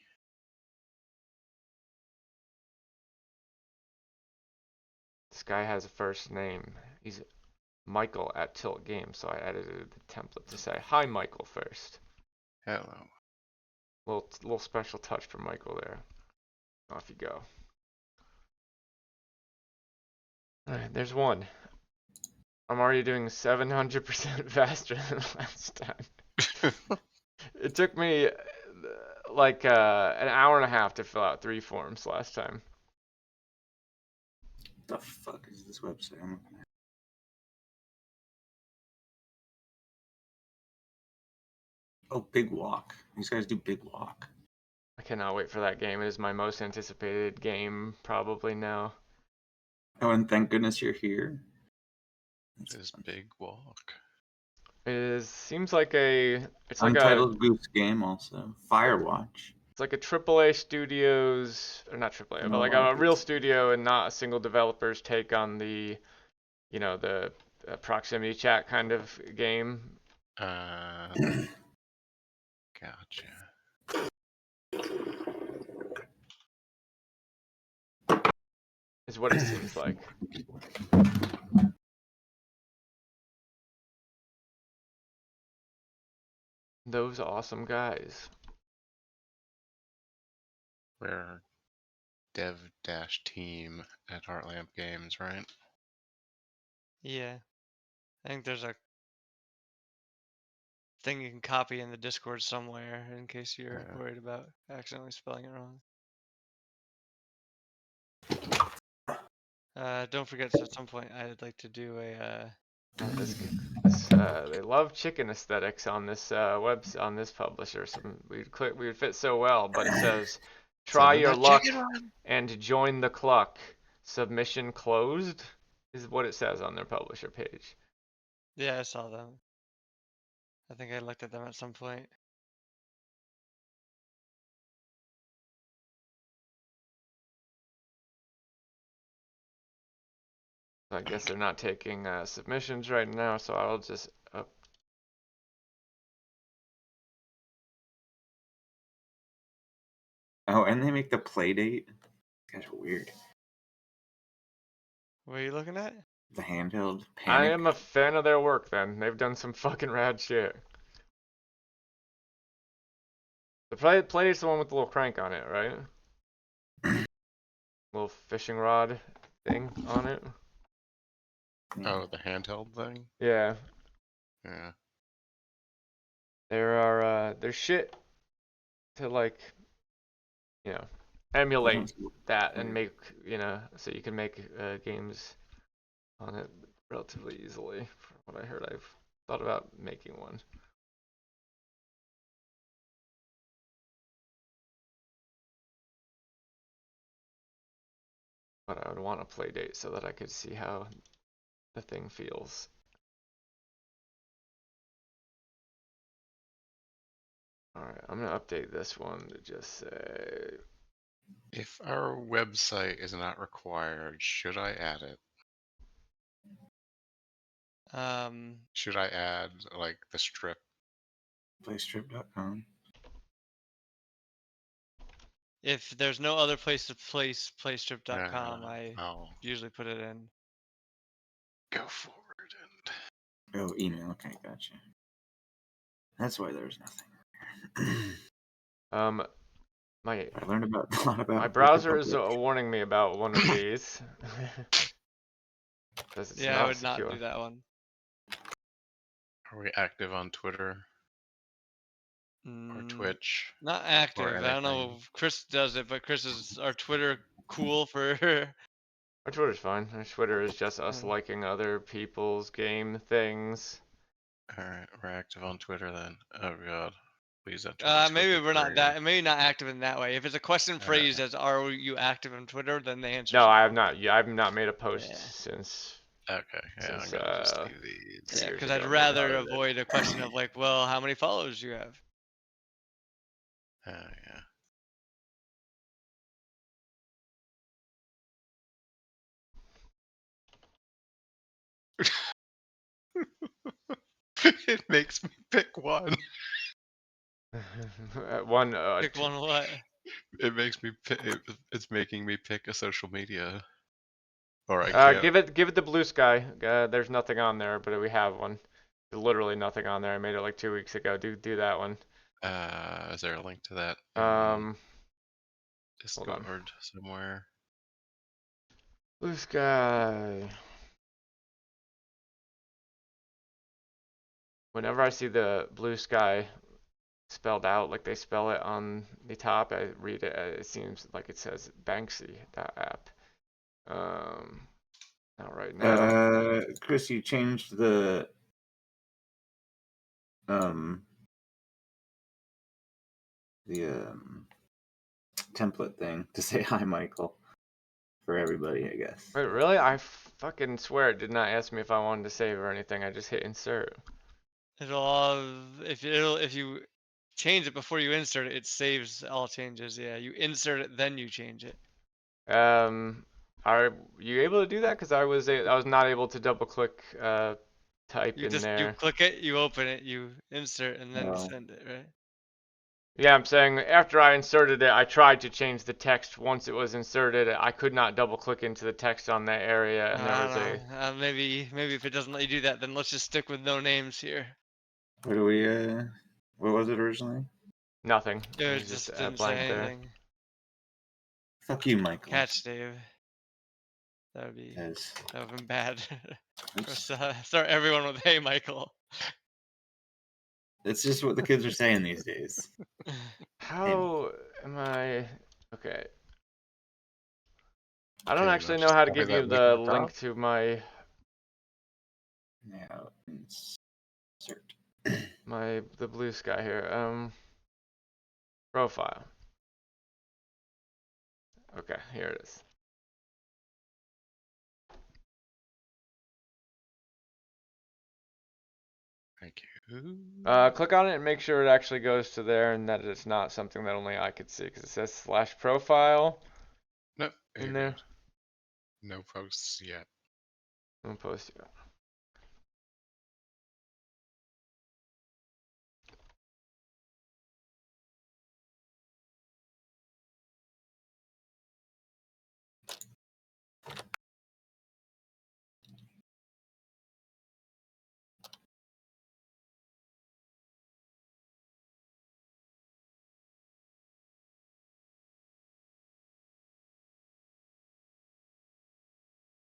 S1: This guy has a first name. He's Michael at Tilt Games, so I edited the template to say, "Hi, Michael" first.
S5: Hello.
S1: Little special touch for Michael there. Off you go. Alright, there's one. I'm already doing 700% faster than last time. It took me like an hour and a half to fill out 3 forms last time.
S4: The fuck is this website I'm looking at? Oh, Big Walk. These guys do Big Walk.
S1: I cannot wait for that game. It is my most anticipated game probably now.
S4: Oh, and thank goodness you're here.
S5: This big walk.
S1: It seems like it's like
S4: Untitled Goose Game also. Firewatch.
S1: it's like a AAA studios, or not AAA, but like a real studio and not a single developer's take on the, the proximity chat kind of game.
S5: Gotcha.
S1: Is what it seems like. Those awesome guys.
S5: Where dev-team at Heartlamp Games, right?
S2: Yeah. I think there's a thing you can copy in the Discord somewhere in case you're
S5: Yeah.
S2: worried about accidentally spelling it wrong. Don't forget, at some point, I'd like to do a.
S1: They love chicken aesthetics on this on this publisher. So we would fit so well, but it says, "Try your luck and join the cluck. Submission closed," is what it says on their publisher page.
S2: Yeah, I saw them. I think I looked at them at some point.
S1: So I guess they're not taking submissions right now, so I'll just
S4: Oh, and they make the play date. These guys are weird.
S2: What are you looking at?
S4: The handheld
S1: I
S4: Panic.
S1: am a fan of their work. Then they've done some fucking rad shit. The play is the one with the little crank on it, right? Little fishing rod thing on it.
S5: Oh, the handheld thing?
S1: Yeah,
S5: Yeah.
S1: there's shit to like, you know, emulate that and make, so you can make games on it relatively easily. From what I heard, I've thought about making one. But I would want a play date so that I could see how the thing feels. Alright, I'm gonna update this one to just say,
S5: If our website is not required, should I add it? Should I add like the strip?
S4: Playstrip.com.
S2: If there's no other place to place playstrip.com, I
S5: Oh,
S2: usually put it in.
S5: go forward and
S4: Oh, email. Okay, gotcha. That's why there's nothing.
S1: my
S4: I learned a lot about
S1: my browser is
S4: Republic.
S1: warning me about one of these. Says it's
S2: Yeah, I
S1: not
S2: would
S1: secure.
S2: not do that one.
S5: are we active on Twitter or Twitch?
S2: Not active.
S5: or
S2: I don't know
S5: anything?
S2: if Chris does it, but Chris is our Twitter cool for.
S1: Our Twitter's fine. Our Twitter is just us liking other people's game things.
S5: Alright, we're active on Twitter then. Oh god. Please enter
S2: Maybe
S5: Discord
S2: we're not
S5: career.
S2: that. Maybe not active in that way. If it's a question phrased as "Are you active on Twitter?" then the answer.
S1: No, I have not. Yeah, I've not made a post
S2: Yeah.
S1: since.
S5: Okay, yeah,
S1: Since,
S5: I'm gonna just do these.
S2: Yeah,
S1: years
S2: because
S1: ago,
S2: I'd
S1: maybe.
S2: rather avoid a question of like, well, how many followers do you have?
S5: Yeah. It makes me pick one.
S1: One.
S2: Pick one what?
S5: It makes me pick. It's making me pick a social media. Or I can't.
S1: Give it the blue sky. There's nothing on there, but we have one. There's literally nothing on there. I made it like 2 weeks ago. Do that one.
S5: Is there a link to that? Discord somewhere.
S1: Blue sky. Whenever I see the blue sky spelled out like they spell it on the top, I read it. It seems like it says Banksy.app. Not right now.
S4: Chris, you changed the template thing to say hi, Michael, for everybody, I guess.
S1: Wait, really? I fucking swear it did not ask me if I wanted to save or anything. I just hit insert.
S2: If you change it before you insert it, it saves all changes. Yeah, you insert it, then you change it.
S1: Are you able to do that? Because I was not able to double click type
S2: You
S1: in
S2: just
S1: there.
S2: you click it, you open it, you insert, and then send it, right?
S1: Yeah, I'm saying after I inserted it, I tried to change the text. Once it was inserted, I could not double click into the text on that area, and there was
S2: maybe if it doesn't let you do that, then let's just stick with no names here.
S4: What do we? What was it originally?
S1: nothing.
S2: It just didn't say anything.
S7: Fuck you, Michael.
S2: Catch, Dave. That would be
S7: Yes.
S2: that would have been bad.
S7: Oops.
S2: Let's start everyone with "Hey, Michael."
S7: It's just what the kids are saying these days.
S1: How am I? Okay. I don't
S5: Can you
S1: actually
S5: not
S1: know
S5: just
S1: how to
S5: tell me
S1: give
S5: that
S1: you
S5: we
S1: the
S5: can
S1: link
S5: talk?
S1: to my
S7: Now insert.
S1: the blue sky here. Profile. Okay, here it is.
S5: Thank you.
S1: Click on it and make sure it actually goes to there and that it's not something that only I could see because it says /profile
S5: Nope.
S1: in
S5: you're
S1: there.
S5: good. No posts yet.
S1: I'm gonna post it.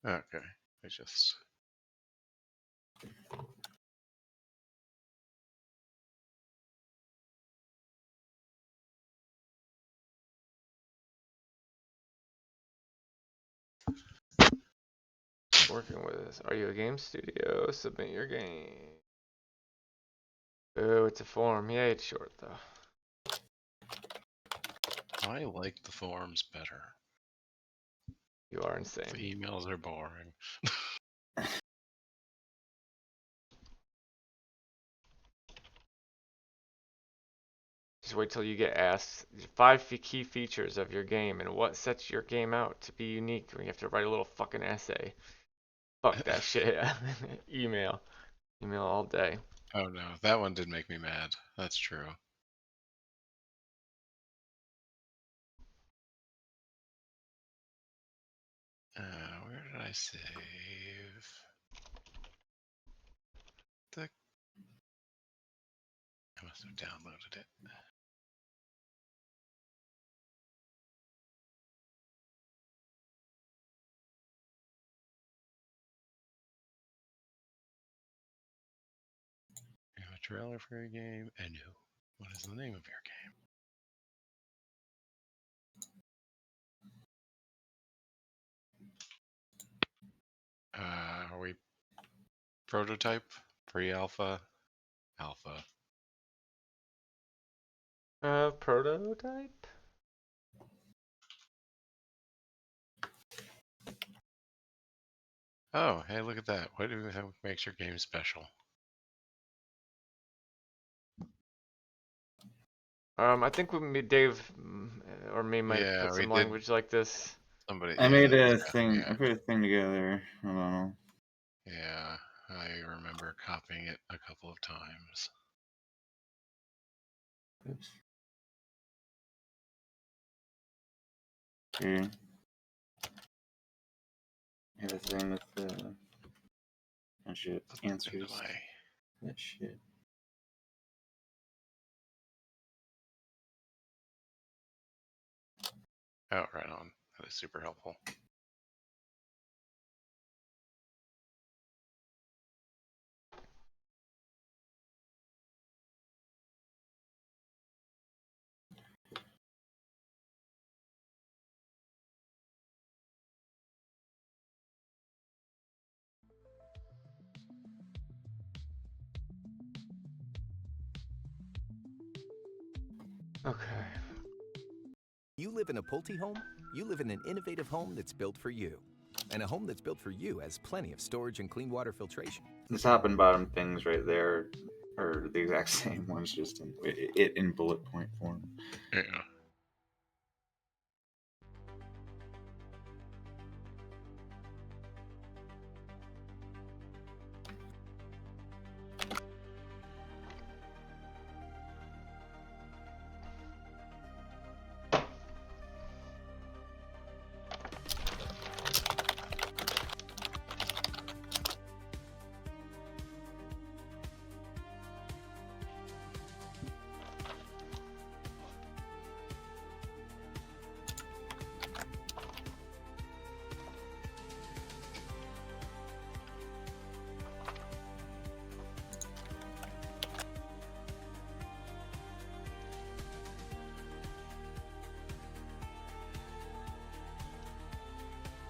S5: Okay. I just.
S1: Working with this. Are you a game studio? Submit your game. Oh, it's a form. Yay, it's short though.
S5: I like the forums better.
S1: You are
S5: The
S1: insane.
S5: emails are boring.
S1: Just wait till you get asked 5 key features of your game and what sets your game out to be unique. We have to write a little fucking essay. Fuck that shit. Email. Email all day.
S5: Oh no, that one did make me mad. That's true. Where did I save? The I must have downloaded it. You have a trailer for your game? And who? What is the name of your game? Are we prototype? Pre-alpha? Alpha?
S1: Prototype?
S5: Oh, hey, look at that. What makes your game special?
S1: I think Dave or me might have
S5: Yeah,
S1: put
S5: we
S1: some
S5: did.
S1: language like this.
S5: Somebody.
S7: I
S5: Yeah,
S7: made
S5: that was
S7: a
S5: definitely
S7: thing. I
S5: it.
S7: put a thing together. Hold on.
S5: Yeah, I remember copying it a couple of times.
S7: Oops. Okay. I have a thing with oh shit,
S5: Into
S7: answers.
S5: my
S7: That shit.
S5: Oh, right on. That is super helpful.
S1: Okay.
S8: You live in a Pulte home? You live in an innovative home that's built for you. And a home that's built for you has plenty of storage and clean water filtration.
S7: The top and bottom things right there are the exact same ones, just in bullet point form.
S5: Yeah.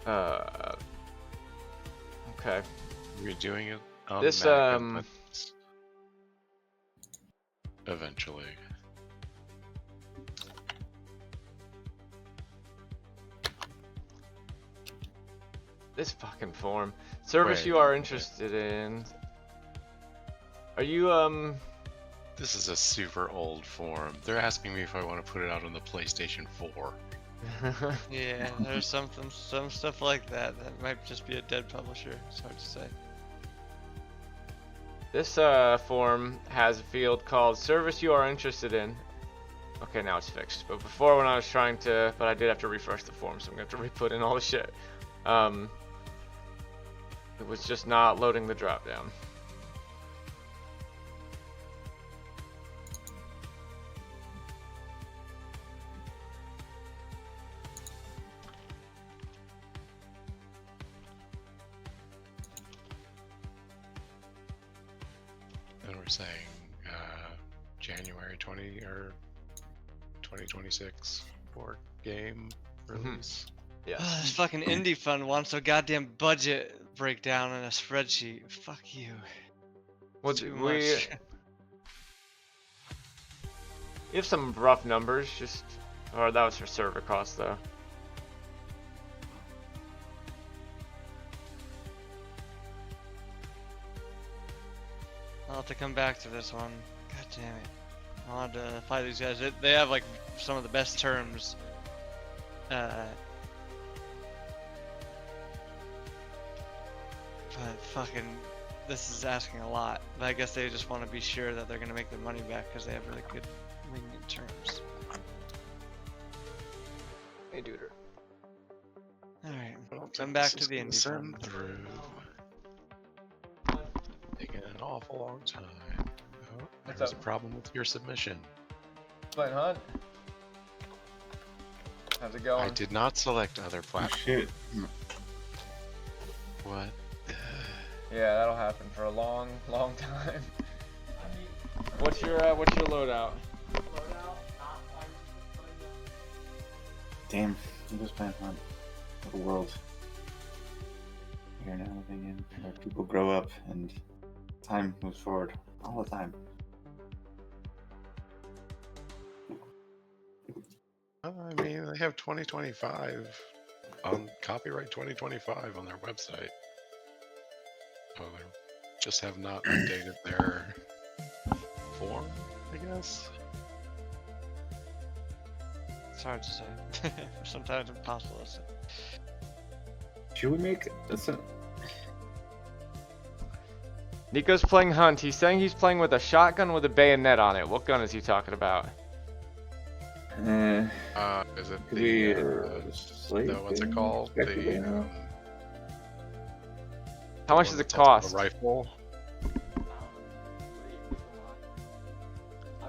S1: Okay.
S5: We're doing it on
S1: This,
S5: Mac and Linux eventually.
S1: This fucking form. Service
S5: Wait,
S1: you are
S5: wait.
S1: interested in. Are you,
S5: This is a super old form. They're asking me if I want to put it out on the PlayStation 4.
S2: Yeah, there's some stuff like that that might just be a dead publisher. It's hard to say.
S1: This form has a field called service you are interested in. Okay, now it's fixed. But before when I was trying to, but I did have to refresh the form, so I'm gonna have to re-put in all the shit. It was just not loading the drop down.
S5: And we're saying January 2026 board game release.
S1: Yes.
S2: This fucking indie fund wants a goddamn budget breakdown in a spreadsheet. Fuck you.
S1: Well,
S2: Too
S1: we
S2: much.
S1: you have some rough numbers, just, or that was for server costs though.
S2: I'll have to come back to this one. God damn it. I wanted to fight these guys. They have like some of the best terms. But fucking, this is asking a lot. But I guess they just want to be sure that they're gonna make their money back because they have really good lenient terms.
S1: Hey, duder.
S2: Alright,
S5: Well,
S2: come back
S5: this
S2: to the
S5: is gonna
S2: indie
S5: send
S2: fund.
S5: through. Taking an awful long time. Oh,
S1: What's
S5: there's a
S1: up?
S5: problem with your submission.
S1: Playing Hunt. How's it going?
S5: I did not select other
S7: Oh,
S5: platforms.
S7: shit.
S5: What?
S1: Yeah, that'll happen for a long, long time. What's your loadout?
S7: Damn, I'm just playing Hunt. What a world. Here now living in where people grow up and time moves forward all the time.
S5: I mean, they have 2025 on copyright 2025 on their website. Oh, they just have not updated their form, I guess.
S2: It's hard to say. Sometimes impossible to say.
S7: Should we make that's a
S1: Nico's playing Hunt. He's saying he's playing with a shotgun with a bayonet on it. What gun is he talking about?
S5: Is it
S7: could
S5: the,
S7: we
S5: the what's it called? The
S1: How much
S5: one
S1: does it
S5: that's also
S1: cost?
S5: a rifle.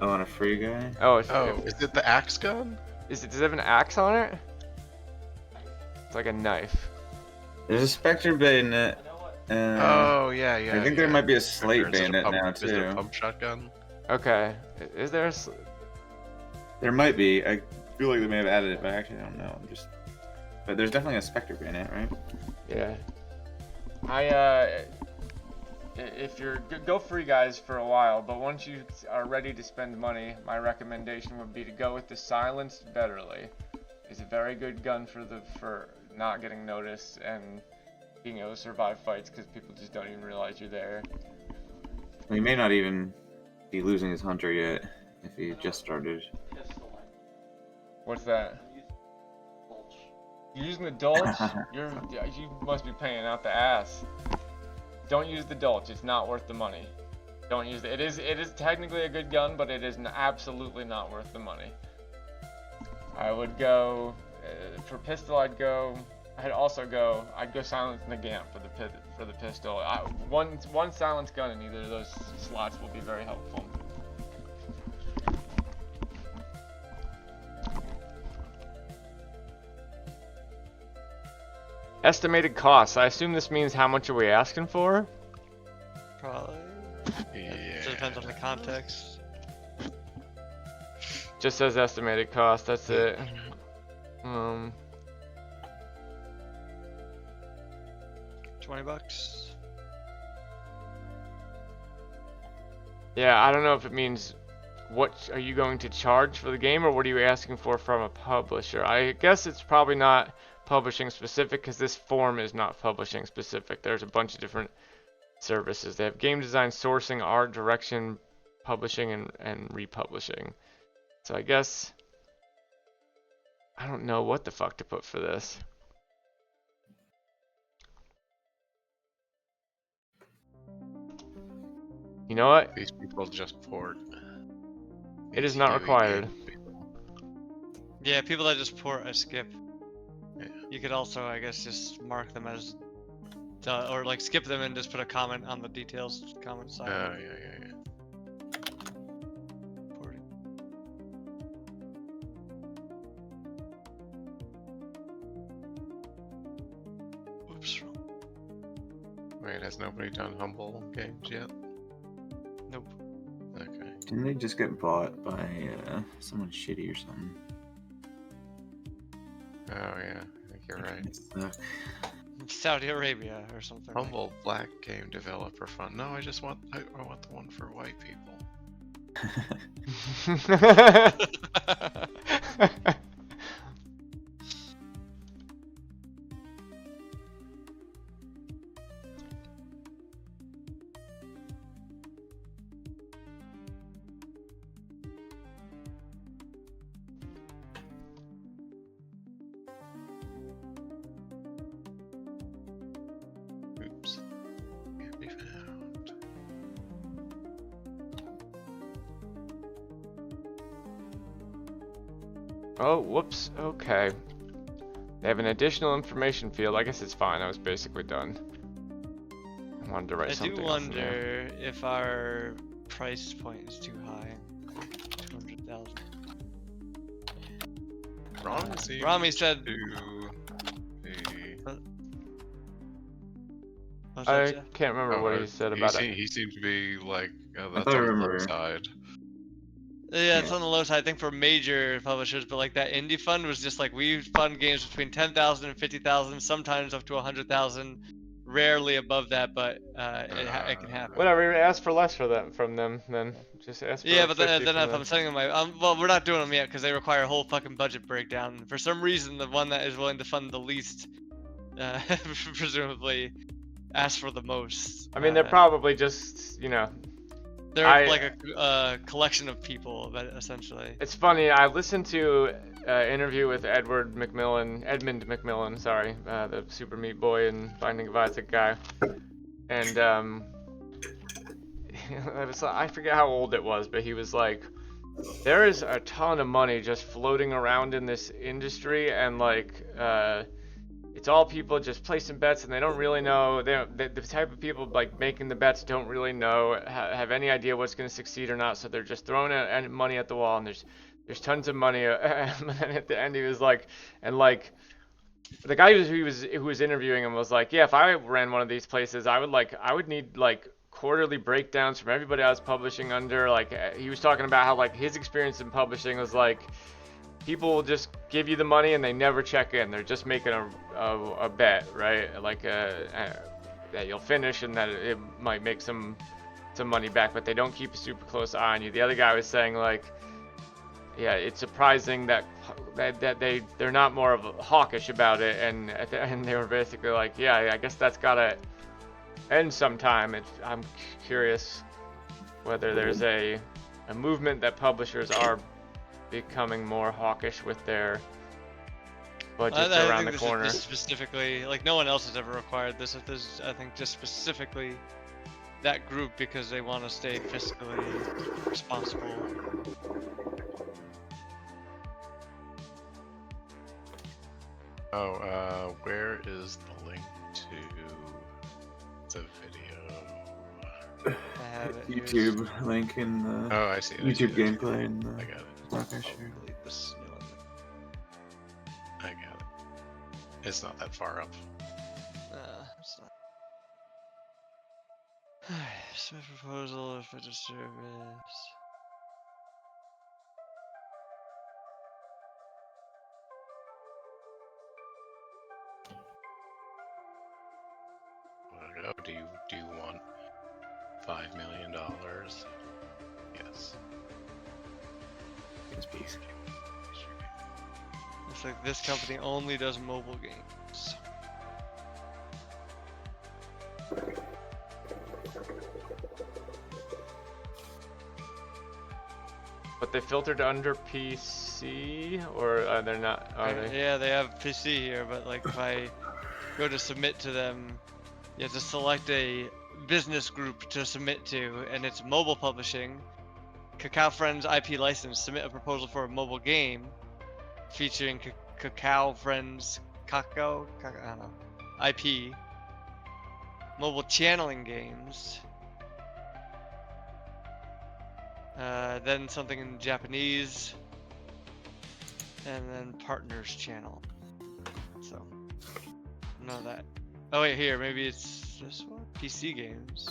S7: oh, and a free guy?
S1: Oh,
S5: Oh, is it the axe gun?
S1: does it have an axe on it? It's like a knife.
S7: There's a Spectre bayonet.
S5: Oh yeah, yeah.
S7: I think there
S5: yeah.
S7: might be a
S5: Is
S7: slate
S5: it a
S7: bayonet
S5: pump-
S7: now
S5: Is it a
S7: too.
S5: pump shotgun?
S1: Okay. Is there?
S7: There might be. I feel like they may have added it, but actually I don't know. But there's definitely a Spectre bayonet, right?
S1: Yeah. If you're go free guys for a while, but once you are ready to spend money, my recommendation would be to go with the Silenced Betterly. It's a very good gun for not getting noticed and being able to survive fights because people just don't even realize you're there.
S7: Well, he may not even be losing his hunter yet if he just started.
S1: What's that? You're using the Dolch? You must be paying out the ass. Don't use the Dolch. It's not worth the money. Don't use it. It is technically a good gun, but it is absolutely not worth the money. I would go for pistol. I'd go Silence Nagant for the pistol. One silence gun in either of those slots will be very helpful. Estimated costs. I assume this means how much are we asking for?
S2: Probably.
S5: Yeah.
S2: Just depends on the context.
S1: Just says estimated cost. That's it.
S2: $20.
S1: Yeah, I don't know if it means what are you going to charge for the game or what are you asking for from a publisher. I guess it's probably not publishing specific because this form is not publishing specific. There's a bunch of different services. They have game design, sourcing, art, direction, publishing, and republishing. So I guess I don't know what the fuck to put for this. You know what?
S5: These people just port.
S1: It is
S5: These
S1: not
S5: heavy
S1: required.
S5: game people.
S2: Yeah, people that just port a skip.
S5: Yeah.
S2: You could also, I guess, just mark them as, or like skip them and just put a comment on the details comment side.
S5: Oh, yeah.
S2: Porting. Oops.
S5: Wait, has nobody done Humble games yet?
S2: Nope.
S5: Okay.
S7: Didn't they just get bought by someone shitty or something?
S5: Oh, yeah. I think you're right.
S7: It sucked.
S2: Saudi Arabia or something. like
S5: Humble Black Game Developer Fund. No, I just want I want the one for white people. Oops. Can't be found.
S1: Oh, whoops. Okay. They have an additional information field. I guess it's fine. I was basically done. I wanted to write
S2: I
S1: something
S2: do
S1: else in there.
S2: wonder if our price point is too high. 200,000.
S5: Ron seems
S2: Rami said.
S5: to be...
S2: What's that,
S1: I
S2: Jeff?
S1: can't remember what he said about it.
S5: He seemed to be like, oh,
S7: I
S5: that's
S7: thought I
S5: on the low
S7: remember.
S5: side.
S2: Yeah, it's on the low side, I think, for major publishers, but like that indie fund was just like we fund games between 10,000 and 50,000, sometimes up to 100,000, rarely above that, but it can happen.
S1: Whatever. Ask for less for them from them then. Just ask for
S2: Yeah,
S1: like
S2: but
S1: 50
S2: then
S1: from
S2: if
S1: them.
S2: I'm sending them my, well, we're not doing them yet because they require a whole fucking budget breakdown. For some reason, the one that is willing to fund the least, presumably, asks for the most.
S1: I mean, they're probably just, you know.
S2: They're like a collection of people, but essentially.
S1: It's funny. I listened to an interview with Edmund McMillan, sorry, the Super Meat Boy and Binding of Isaac guy, and I forget how old it was, but he was like, there is a ton of money just floating around in this industry, and like it's all people just placing bets, and they don't really know. The type of people like making the bets don't really know, have any idea what's going to succeed or not. So they're just throwing money at the wall, and there's tons of money. And then at the end, he was like, and like the guy who was interviewing him was like, yeah, if I ran one of these places, I would need like quarterly breakdowns from everybody I was publishing under. Like he was talking about how like his experience in publishing was like, people will just give you the money and they never check in. They're just making a bet, right? Like that you'll finish and that it might make some money back, but they don't keep a super close eye on you. The other guy was saying like, yeah, it's surprising that they're not more of hawkish about it, and at the end they were basically like, yeah, I guess that's gotta end sometime. I'm curious whether there's a movement that publishers are becoming more hawkish with their budgets around the corner.
S2: This specifically, like no one else has ever required this. If this, I think, just specifically that group because they want to stay fiscally responsible.
S5: Oh, where is the link to the video?
S2: I have it.
S7: YouTube link in the
S5: Oh, I see it.
S7: YouTube gameplay in the
S5: I got it.
S7: doc I shared.
S2: Probably the skill in it.
S5: I got it. It's not that far up.
S2: It's not. Submit proposal for the service.
S5: $5 million. Yes.
S7: It's peace.
S2: Looks like this company only does mobile games.
S1: But they filtered under PC, or they're not? Are they?
S2: Yeah, they have PC here, but like if I go to submit to them, you have to select a business group to submit to, and it's mobile publishing. Cacao Friends IP license. Submit a proposal for a mobile game featuring Cacao Friends I don't know, IP. Mobile channeling games. Then something in Japanese, and then partners channel. So, none of that. Oh wait, here maybe it's this one. PC games.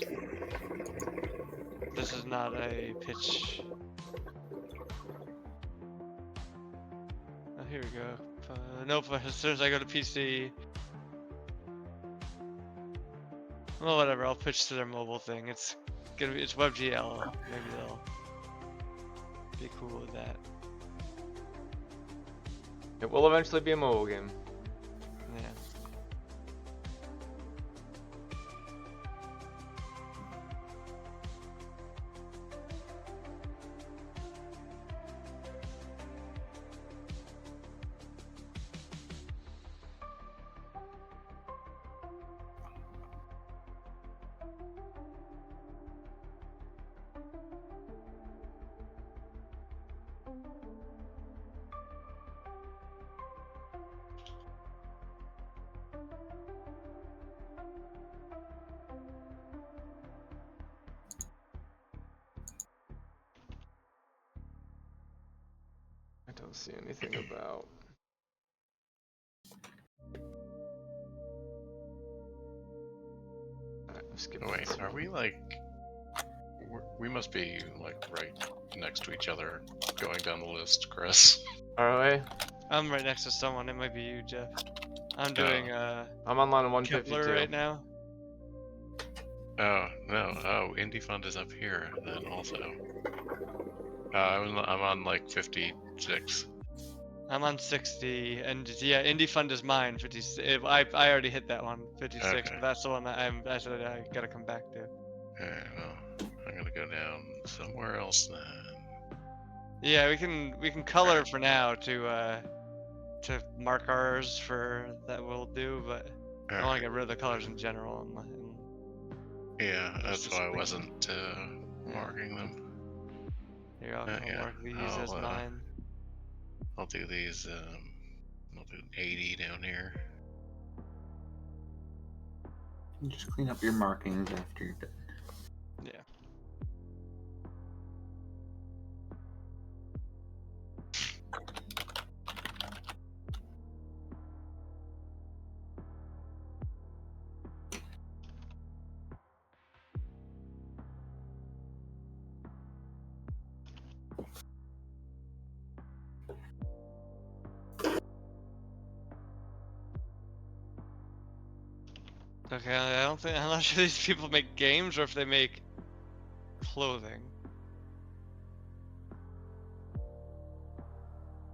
S2: This is not a pitch. Oh, here we go. Nope. As soon as I go to PC. Well, whatever. I'll pitch to their mobile thing. It's WebGL. Maybe they'll be cool with that.
S1: It will eventually be a mobile game.
S2: Yeah.
S1: I don't see anything about. Alright, let's skip
S5: Wait,
S1: this.
S5: are we like? We must be like right next to each other, going down the list, Chris.
S1: Are we?
S2: I'm right next to someone. It might be you, Jeff. I'm doing
S1: I'm on line
S2: Kepler
S1: 152.
S2: right now.
S5: Oh no! Oh, Indie Fund is up here then also. I'm on like 56.
S2: I'm on 60, and yeah, Indie Fund is mine. 50. I already hit that one, 56.
S5: Okay.
S2: But that's the one that I said I gotta come back to.
S5: Alright, well, I'm gonna go down somewhere else then.
S2: Yeah, we can color for now to mark ours for that we'll do, but I want to
S5: Alright.
S2: get rid of the colors in general.
S5: Yeah, that's
S2: just
S5: why I
S2: like-
S5: wasn't marking them.
S2: Here, I'll
S5: Yeah,
S2: mark these
S5: I'll,
S2: as mine.
S5: I'll do these. I'll do 80 down here.
S7: You just clean up your markings after you're done.
S2: Yeah. Okay, I don't think, I'm not sure these people make games or if they make clothing.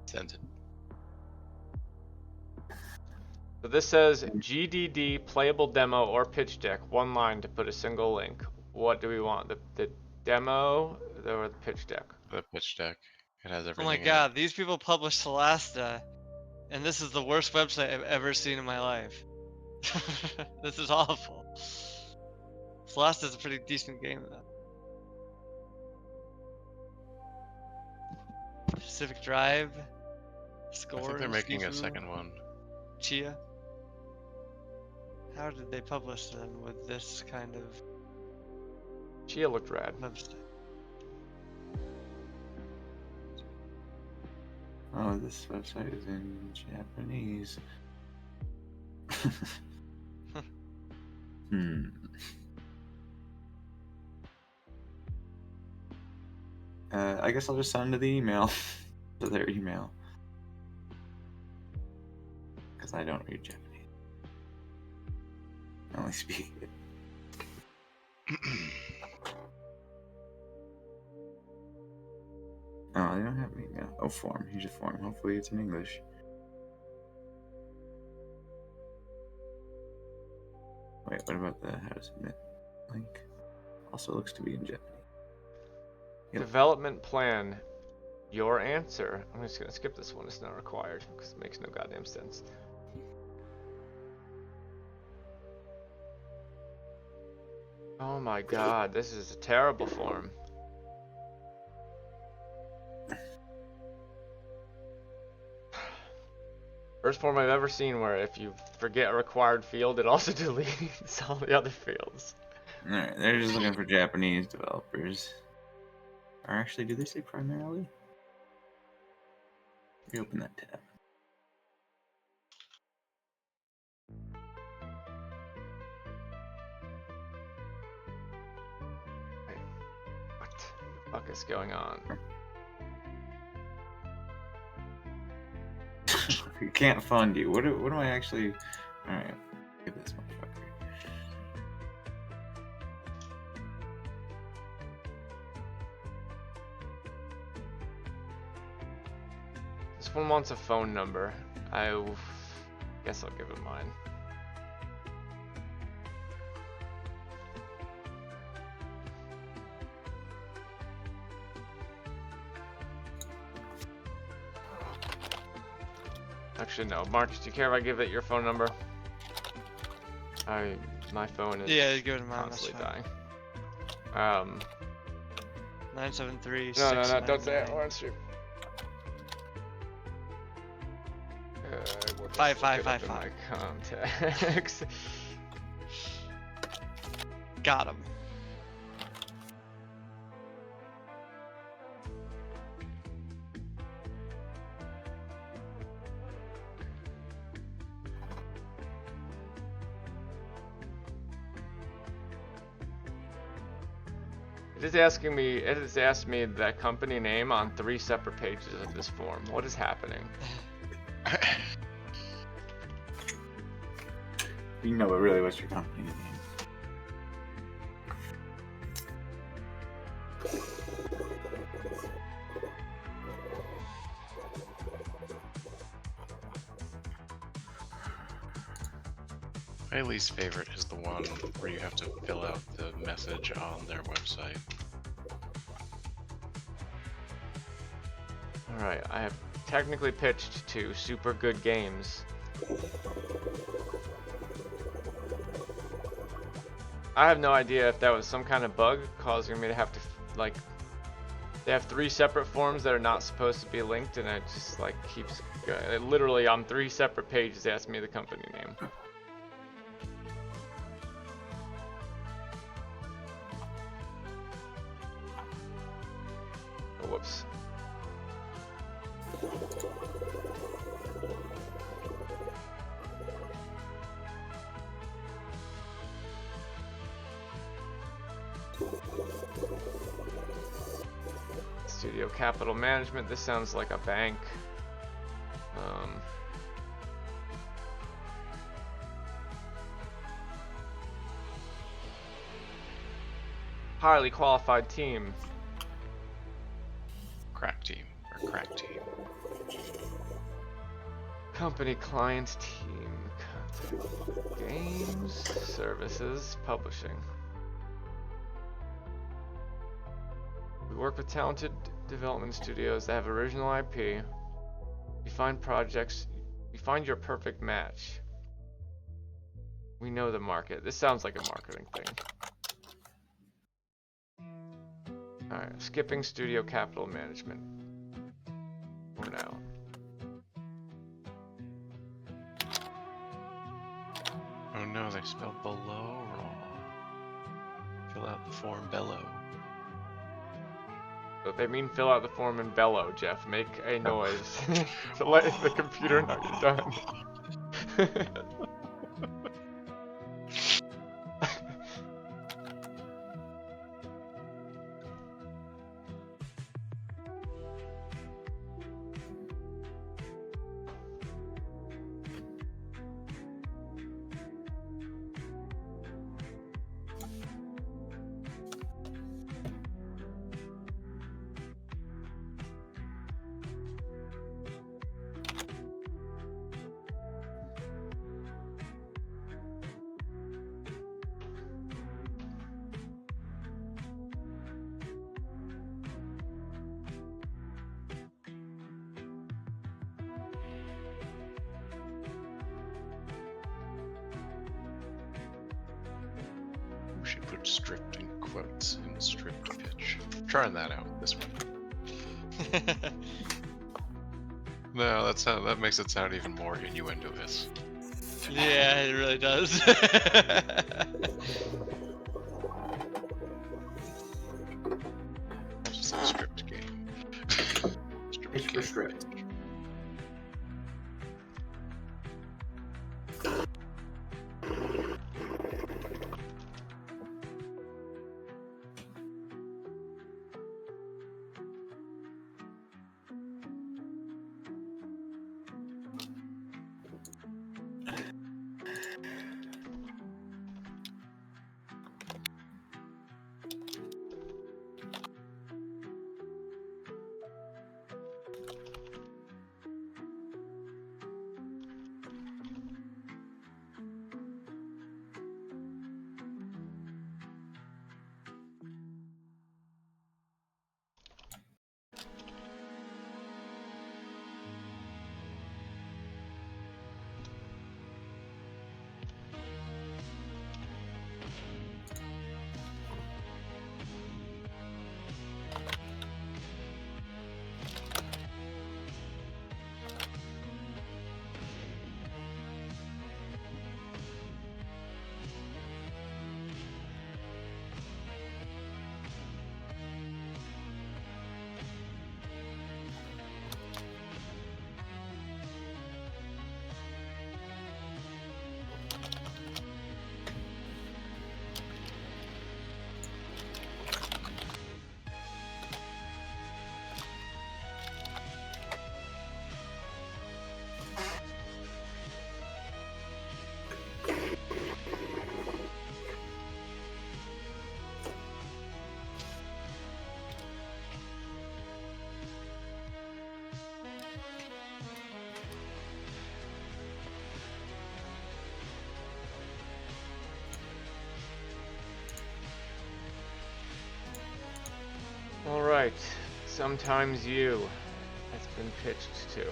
S5: Send it.
S1: So this says GDD playable demo or pitch deck, one line to put a single link. What do we want? The demo or the pitch deck?
S5: The pitch deck. It has
S2: Oh
S5: everything.
S2: my
S5: in it.
S2: god, these people publish Solasta, and this is the worst website I've ever seen in my life. This is awful. Solasta is a pretty decent game though. Pacific Drive,
S5: I
S2: Score.
S5: think they're making a
S2: Skifu,
S5: second one.
S2: Chia. How did they publish them with this kind of
S1: Chia looked rad.
S2: website?
S7: Oh, this website is in Japanese. I guess I'll just send to the email, to their email, because I don't read Japanese. I only speak it. happening now? Oh, form. Here's a form. Hopefully it's in English. Wait, what about the how to submit link? Also looks to be in Japanese. Yep.
S1: Development plan. Your answer. I'm just gonna skip this one. It's not required because it makes no goddamn sense. Oh my god, this is a terrible form. First form I've ever seen where if you forget a required field, it also deletes all the other fields.
S7: Alright, they're just looking for Japanese developers. Or actually, do they say primarily? Reopen that tab.
S1: What the fuck is going on?
S7: We can't fund you. What am I actually... Alright, give this motherfucker.
S1: This one wants a phone number. I guess I'll give it mine. Actually, no. Marcus, do you care if I give it your phone number? My phone is
S2: Yeah, go to mine. That's
S1: constantly
S2: fine.
S1: dying.
S2: 973.
S1: No, don't say it. Orange Street.
S2: 5555.
S1: Contacts.
S2: Got him.
S1: It is asking me. It has asked me the company name on 3 separate pages of this form. What is happening?
S7: You know, but really, what's your company name?
S5: My least favorite is the one where you have to fill out the message on their website.
S1: Alright, I have technically pitched to Super Good Games. I have no idea if that was some kind of bug causing me to have to, like, they have 3 separate forms that are not supposed to be linked, and it just, like, keeps, it literally on 3 separate pages asks me the company name. Oh, whoops. Studio Capital Management. This sounds like a bank. Highly qualified team.
S5: Crack team, or crack team.
S1: Company client team. Contact. Games. Services. Publishing. We work with talented development studios that have original IP. We find projects. We find your perfect match. We know the market. This sounds like a marketing thing. Alright, skipping Studio Capital Management. For now.
S5: Oh no, they spelled below wrong. Fill out the form below.
S1: But they mean fill out the form and bellow, Jeff. Make a noise to let the computer know you're done.
S5: Put stripped in quotes in stripped pitch. Trying that out this one. No, that makes it sound even more innuendo-ish.
S2: Yeah, it really does.
S5: It's just a stripped game. Stripped
S7: Pitch for
S5: game.
S7: stripped.
S1: Alright, sometimes you has been pitched to.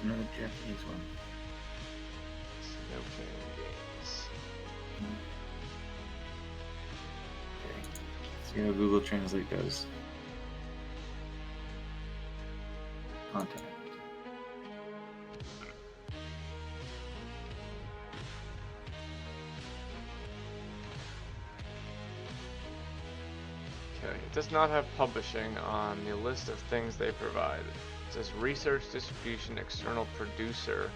S7: Another Japanese one.
S1: Snow King Games.
S7: Okay. See how Google Translate does. Contact.
S1: Okay, it does not have publishing on the list of things they provide. It says research, distribution, external producer.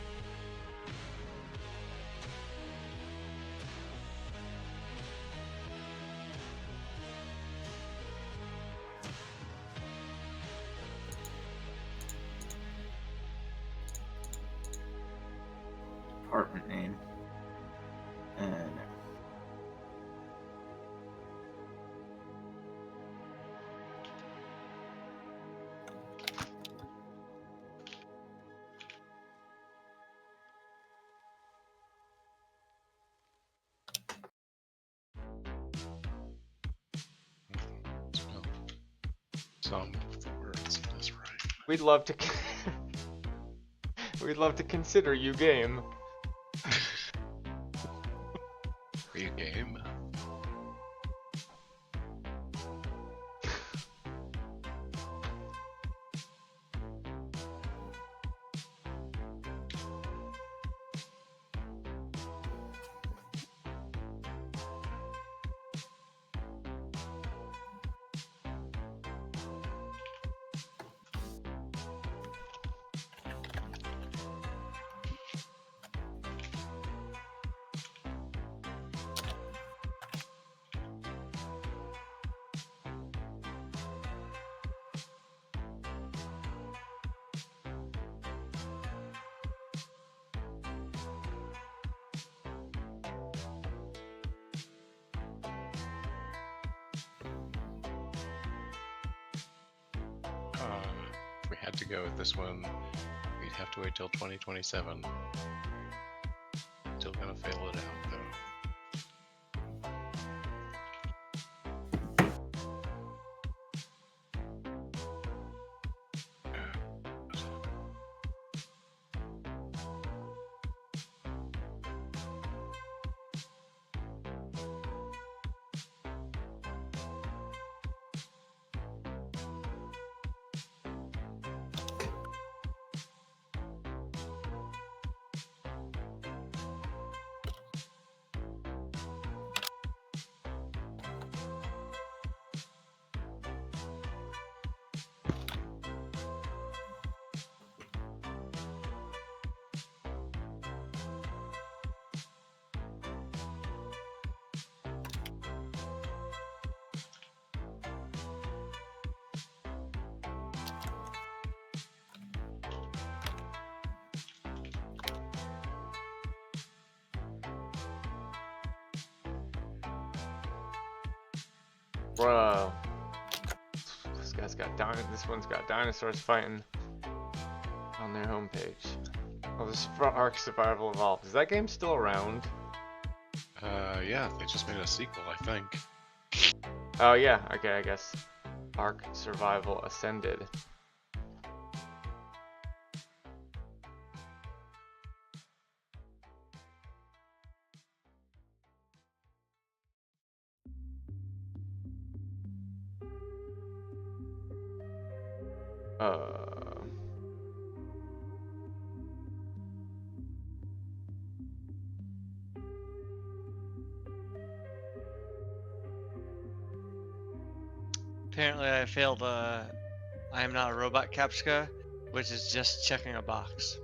S7: Department name. And
S5: Spell some of the words in this right.
S1: We'd love to we'd love to consider you game.
S5: Are you game? If we had to go with this one, we'd have to wait till 2027. Still gonna fail it out though.
S1: Bro. This one's got dinosaurs fighting on their homepage. Oh, this is for Ark Survival Evolved. Is that game still around?
S5: Yeah, they just made a sequel, I think.
S1: Oh yeah, okay, I guess. Ark Survival Ascended.
S2: Apparently, I failed. I am not a robot captcha, which is just checking a box.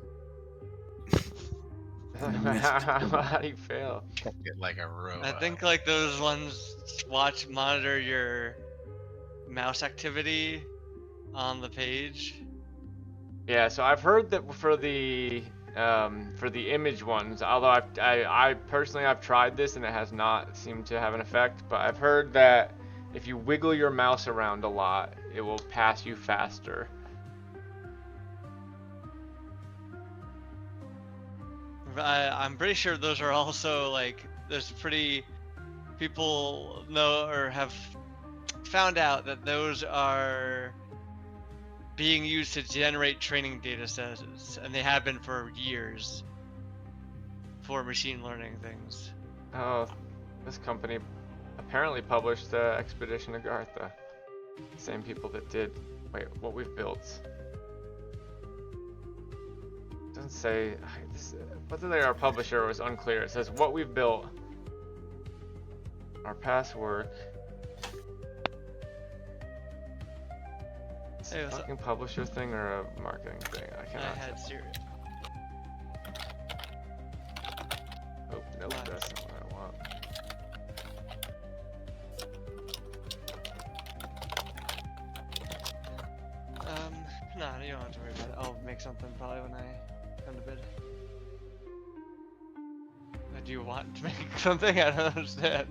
S1: How do you fail?
S5: Get like a robot.
S2: I think like those ones monitor your mouse activity on the page.
S1: Yeah, so I've heard that for the image ones, although I personally I've tried this and it has not seemed to have an effect, but I've heard that if you wiggle your mouse around a lot, it will pass you faster.
S2: I'm pretty sure those are also like there's people know or have found out that those are being used to generate training data sets, and they have been for years for machine learning things.
S1: Oh, this company apparently published Expedition Agartha. Same people that did what we've built. Doesn't say whether they are a publisher was unclear. It says what we've built, our past work. It's
S2: Hey,
S1: a
S2: what's up?
S1: fucking publisher thing or a marketing thing? I
S2: I
S1: cannot
S2: had
S1: tell.
S2: Siri.
S1: Oh, nope, that's not what I want.
S2: No, you don't have to worry about it. I'll make something probably when I come to bed. Do you want to make something? I don't understand.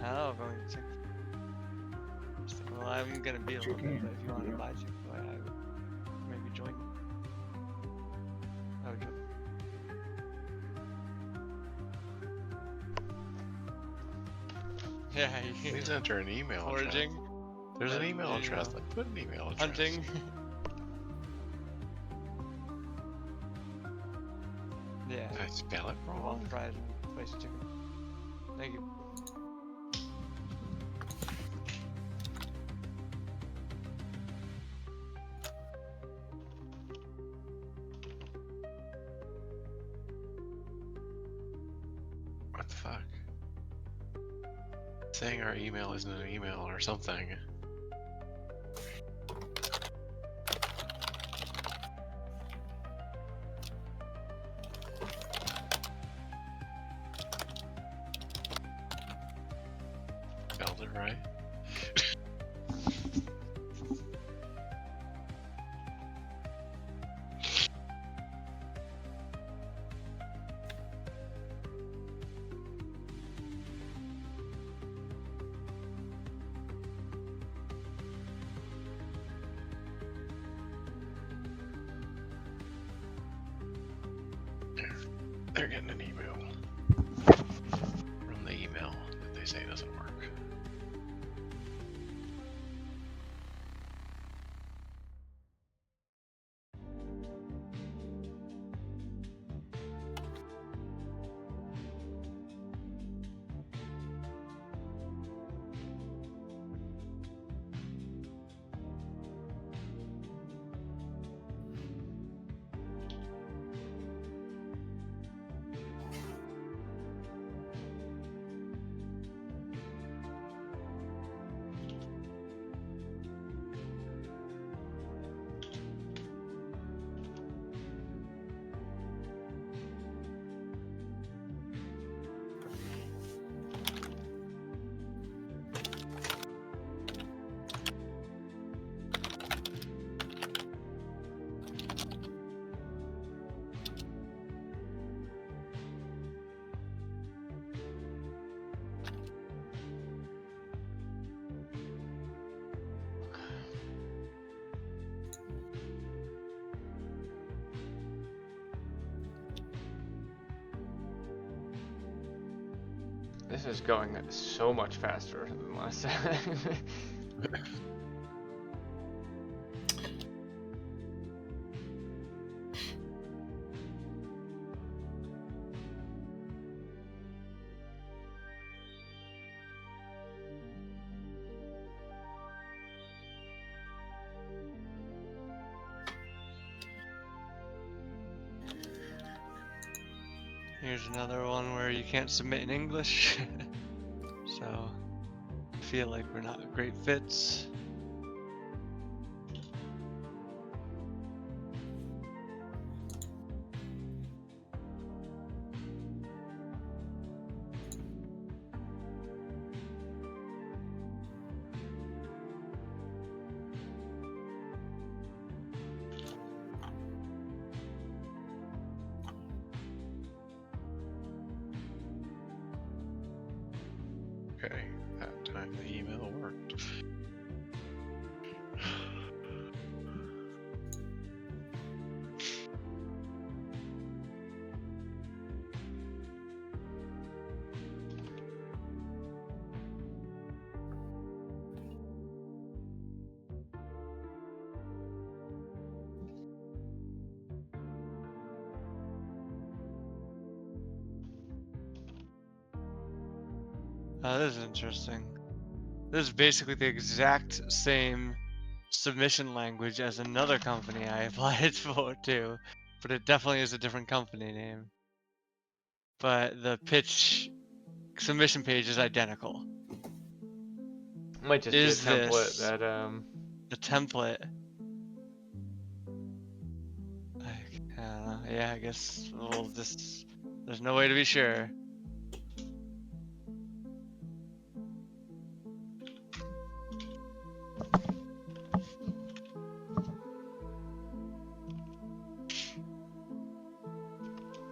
S2: Oh, going to check. Well, I'm gonna be a little bit, but if you want to buy Chick-fil-A, I would maybe join. I would join. Yeah, you
S5: Please enter an email
S2: foraging,
S5: address. There's an email
S2: There you
S5: address.
S2: go.
S5: Like, put an email address.
S2: hunting. Yeah.
S5: Did I spell it wrong?
S2: Waffle fries and spicy chicken. Thank you.
S5: What the fuck? Saying our email isn't an email or something. Spelled it right. They're getting an email from the email that they say doesn't work.
S1: This is going so much faster than last time.
S2: Here's another one where you can't submit in English. So I feel like we're not great fits.
S5: Okay, that time the email worked.
S2: This is interesting. This is basically the exact same submission language as another company I applied for too, but it definitely is a different company name. But the pitch submission page is identical.
S1: Might just
S2: Is
S1: be a template
S2: this
S1: that
S2: the template? I don't know. Yeah, I guess we'll just. There's no way to be sure.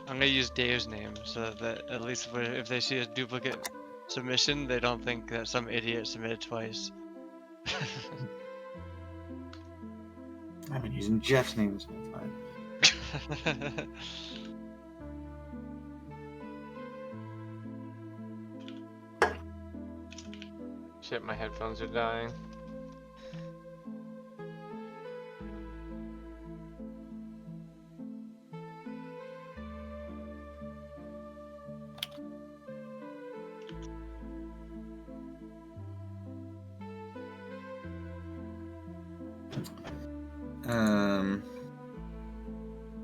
S2: I'm gonna use Dave's name so that at least if they see a duplicate submission, they don't think that some idiot submitted twice.
S7: I've been using Jeff's name this whole time.
S1: shit, my headphones are dying.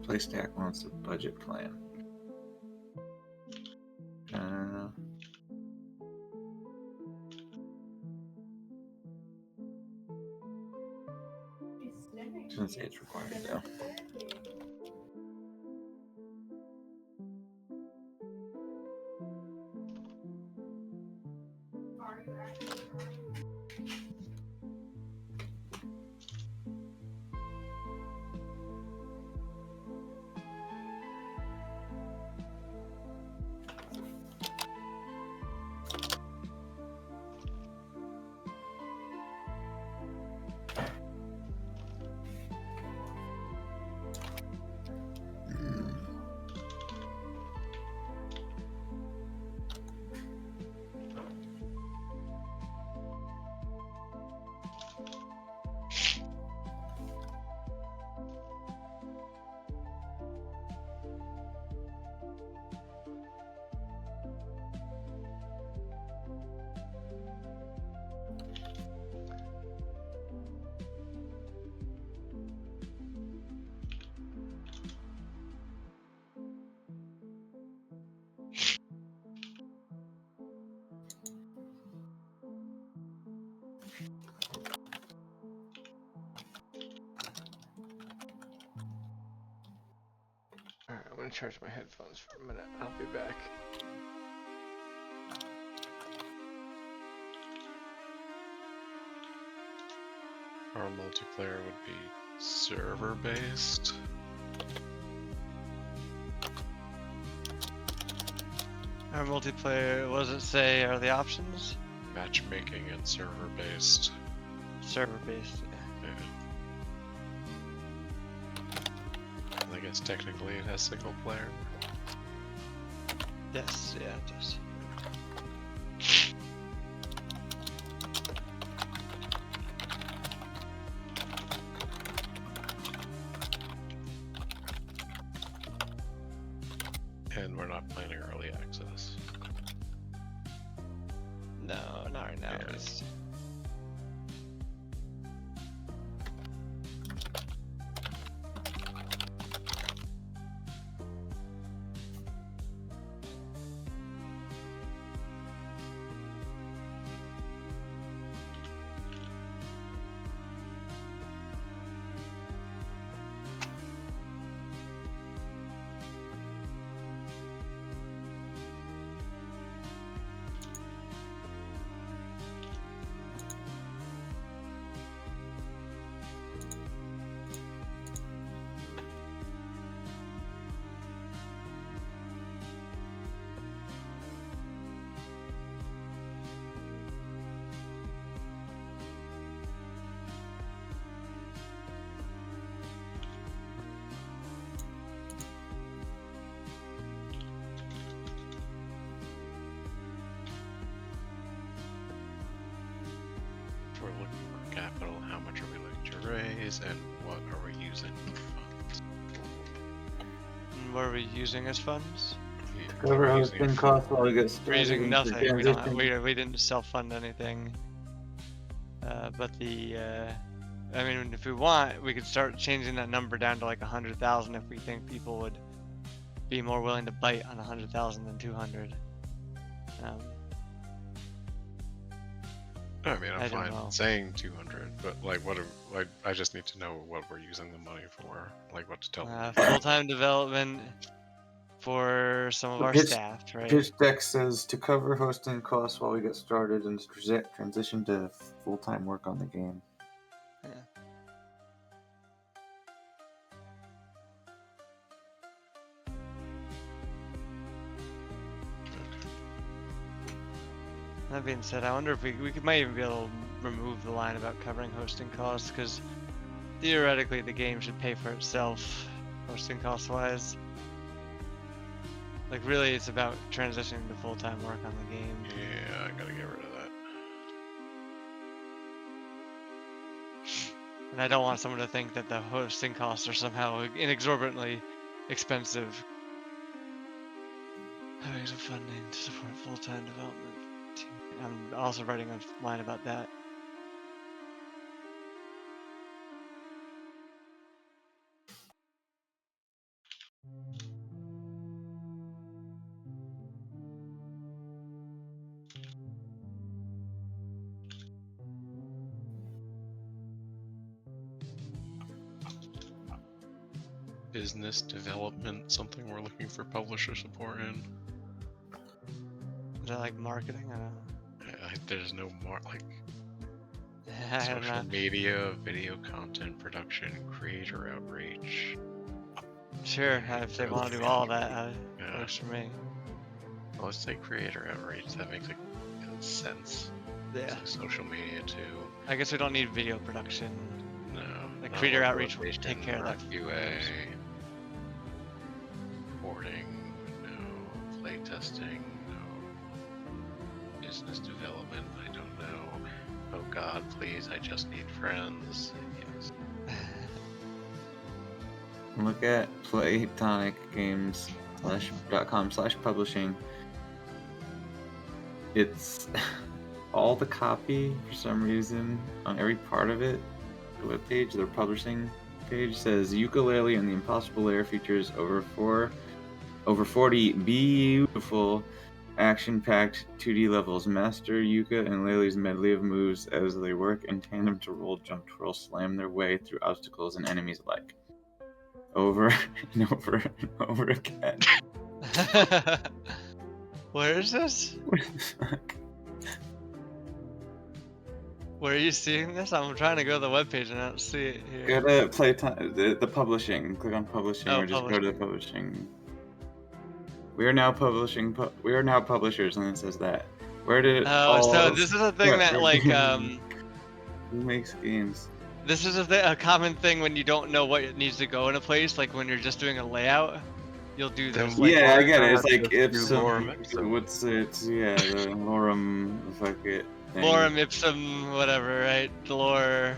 S7: PlayStack wants a budget plan. Doesn't say it's required though.
S1: Alright, I'm gonna charge my headphones for a minute. I'll be back.
S5: Our multiplayer would be server based.
S2: Our multiplayer, what does it say are the options?
S5: Matchmaking and server based.
S2: Server based.
S5: I guess technically it has single player.
S2: Yes, yeah, it does. least.
S5: If we're looking for capital, how much are we looking to raise, and what are we using funds?
S2: And what are we using as funds?
S7: Cover
S5: We're using it
S7: hosting
S5: for-
S7: costs while we get started.
S2: We're using
S7: into
S2: nothing. We don't.
S7: transition.
S2: We didn't self-fund anything. But the I mean, if we want, we could start changing that number down to like 100,000 if we think people would be more willing to bite on 100,000 than 200.
S5: I mean,
S2: I
S5: I'm
S2: don't
S5: fine
S2: know.
S5: saying 200, but like, what? Like, I just need to know what we're using the money for, like, what to tell them.
S2: Full-time development for some of our
S7: Pitch-
S2: staff, right?
S7: Pitch deck says to cover hosting costs while we get started and transition to full-time work on the game.
S2: Yeah. That being said, I wonder if might even be able to remove the line about covering hosting costs, because theoretically the game should pay for itself, hosting cost wise. Like really, it's about transitioning to full-time work on the game.
S5: Yeah, I gotta get rid of that.
S2: And I don't want someone to think that the hosting costs are somehow inexorbitantly expensive. Having some funding to support full-time development. I'm also writing a line about that.
S5: Business development, something we're looking for publisher support in.
S2: Is that like marketing? I don't know.
S5: There's no more like
S2: I don't
S5: social
S2: know.
S5: media, video content production, creator outreach.
S2: Sure, if they want to do all that,
S5: Yeah.
S2: works for me.
S5: Well, let's say creator outreach. That makes sense.
S2: Yeah.
S5: It's like social media too.
S2: I guess we don't need video production.
S5: No.
S2: Like
S5: not
S2: creator outreach will
S5: localization
S2: take care of
S5: or
S2: that.
S5: QA. Reporting, no. Play testing, no. Business development, I don't know. Oh God, please! I just need friends. Yes.
S7: Look at playtonicgames.com/publishing. It's all the copy for some reason on every part of it. The webpage, their publishing page says ukulele and the Impossible Lair features over 40 beautiful action-packed 2D levels. Master Yuka and Lele's medley of moves as they work in tandem to roll, jump, twirl, slam their way through obstacles and enemies alike. Over and over and over again.
S2: Where is this?
S7: What the fuck?
S2: Where are you seeing this? I'm trying to go to the webpage and I don't see it here.
S7: Go to Playtime, the publishing. Click on publishing,
S2: Oh,
S7: or just go to the publishing. We are now publishing. We are now publishers, and it says that. Where did
S2: Oh, so this is a thing that like
S7: who makes games?
S2: this is a common thing when you don't know what needs to go in a place. Like when you're just doing a layout, you'll do this. Like,
S7: Yeah, I get it. It's
S5: Why
S7: like
S5: not just do
S7: Ipsum.
S5: lorem ipsum?
S7: What's it? Yeah, the lorem. Fuck it. thing.
S2: lorem ipsum, whatever, right? Lore.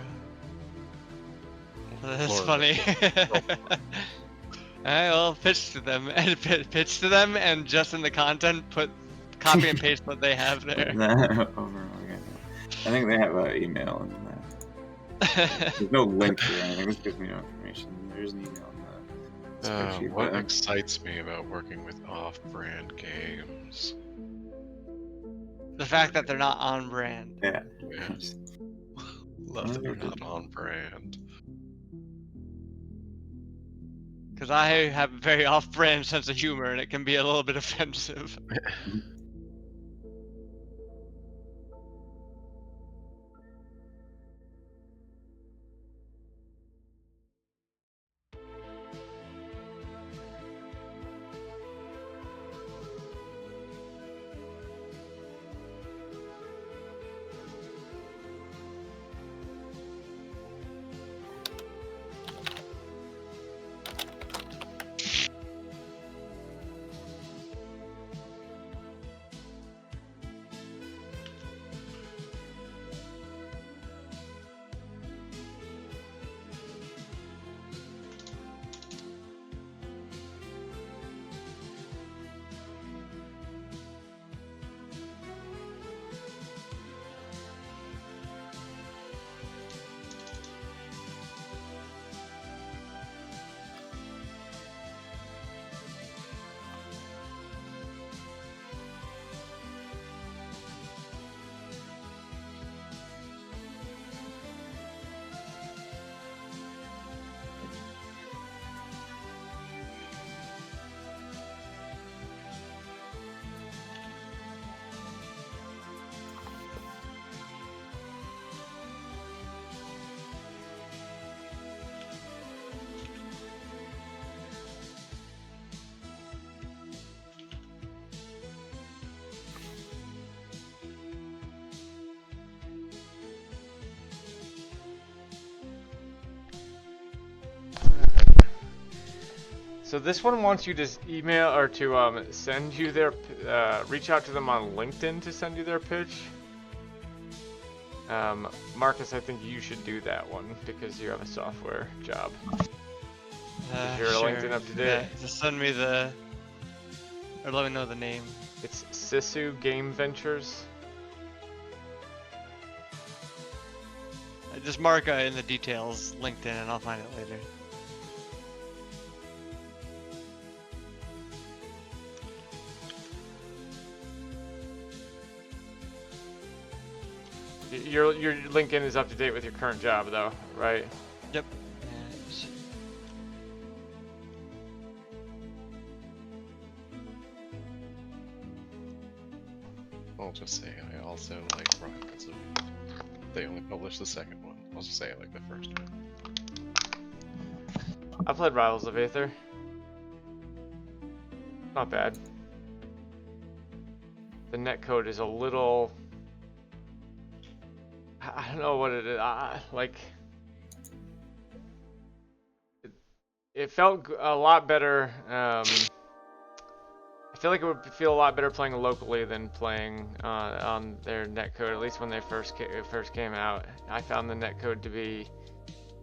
S2: That's
S5: Lore.
S2: funny. Alright, well, pitch to them and just in the content put copy and paste what they have there.
S7: That over and over again. I think they have an email in that. There's no link here or anything. This gives me no information. There's an email in the spreadsheet.
S5: What
S7: but,
S5: excites me about working with off-brand games?
S2: The fact that they're not on brand.
S7: yeah.
S5: Yeah. Love that they're not on brand.
S2: Because I have a very off-brand sense of humor, and it can be a little bit offensive.
S1: So this one wants you to email or to send you their, reach out to them on LinkedIn to send you their pitch. Marcus, I think you should do that one because you have a software job. Is your
S2: Sure.
S1: LinkedIn up to date?
S2: Yeah, just send me the, or let me know the name.
S1: It's Sisu Game Ventures.
S2: Just mark in the details LinkedIn, and I'll find it later.
S1: Your LinkedIn is up to date with your current job though, right?
S2: Yep.
S5: I'll just say I also like Rivals of Aether. They only published the second one. I'll just say I like the first one.
S1: I played Rivals of Aether. Not bad. The netcode is a little... I don't know what it is. Like... It felt a lot better. I feel like it would feel a lot better playing locally than playing on their netcode. At least when they first came out, I found the netcode to be.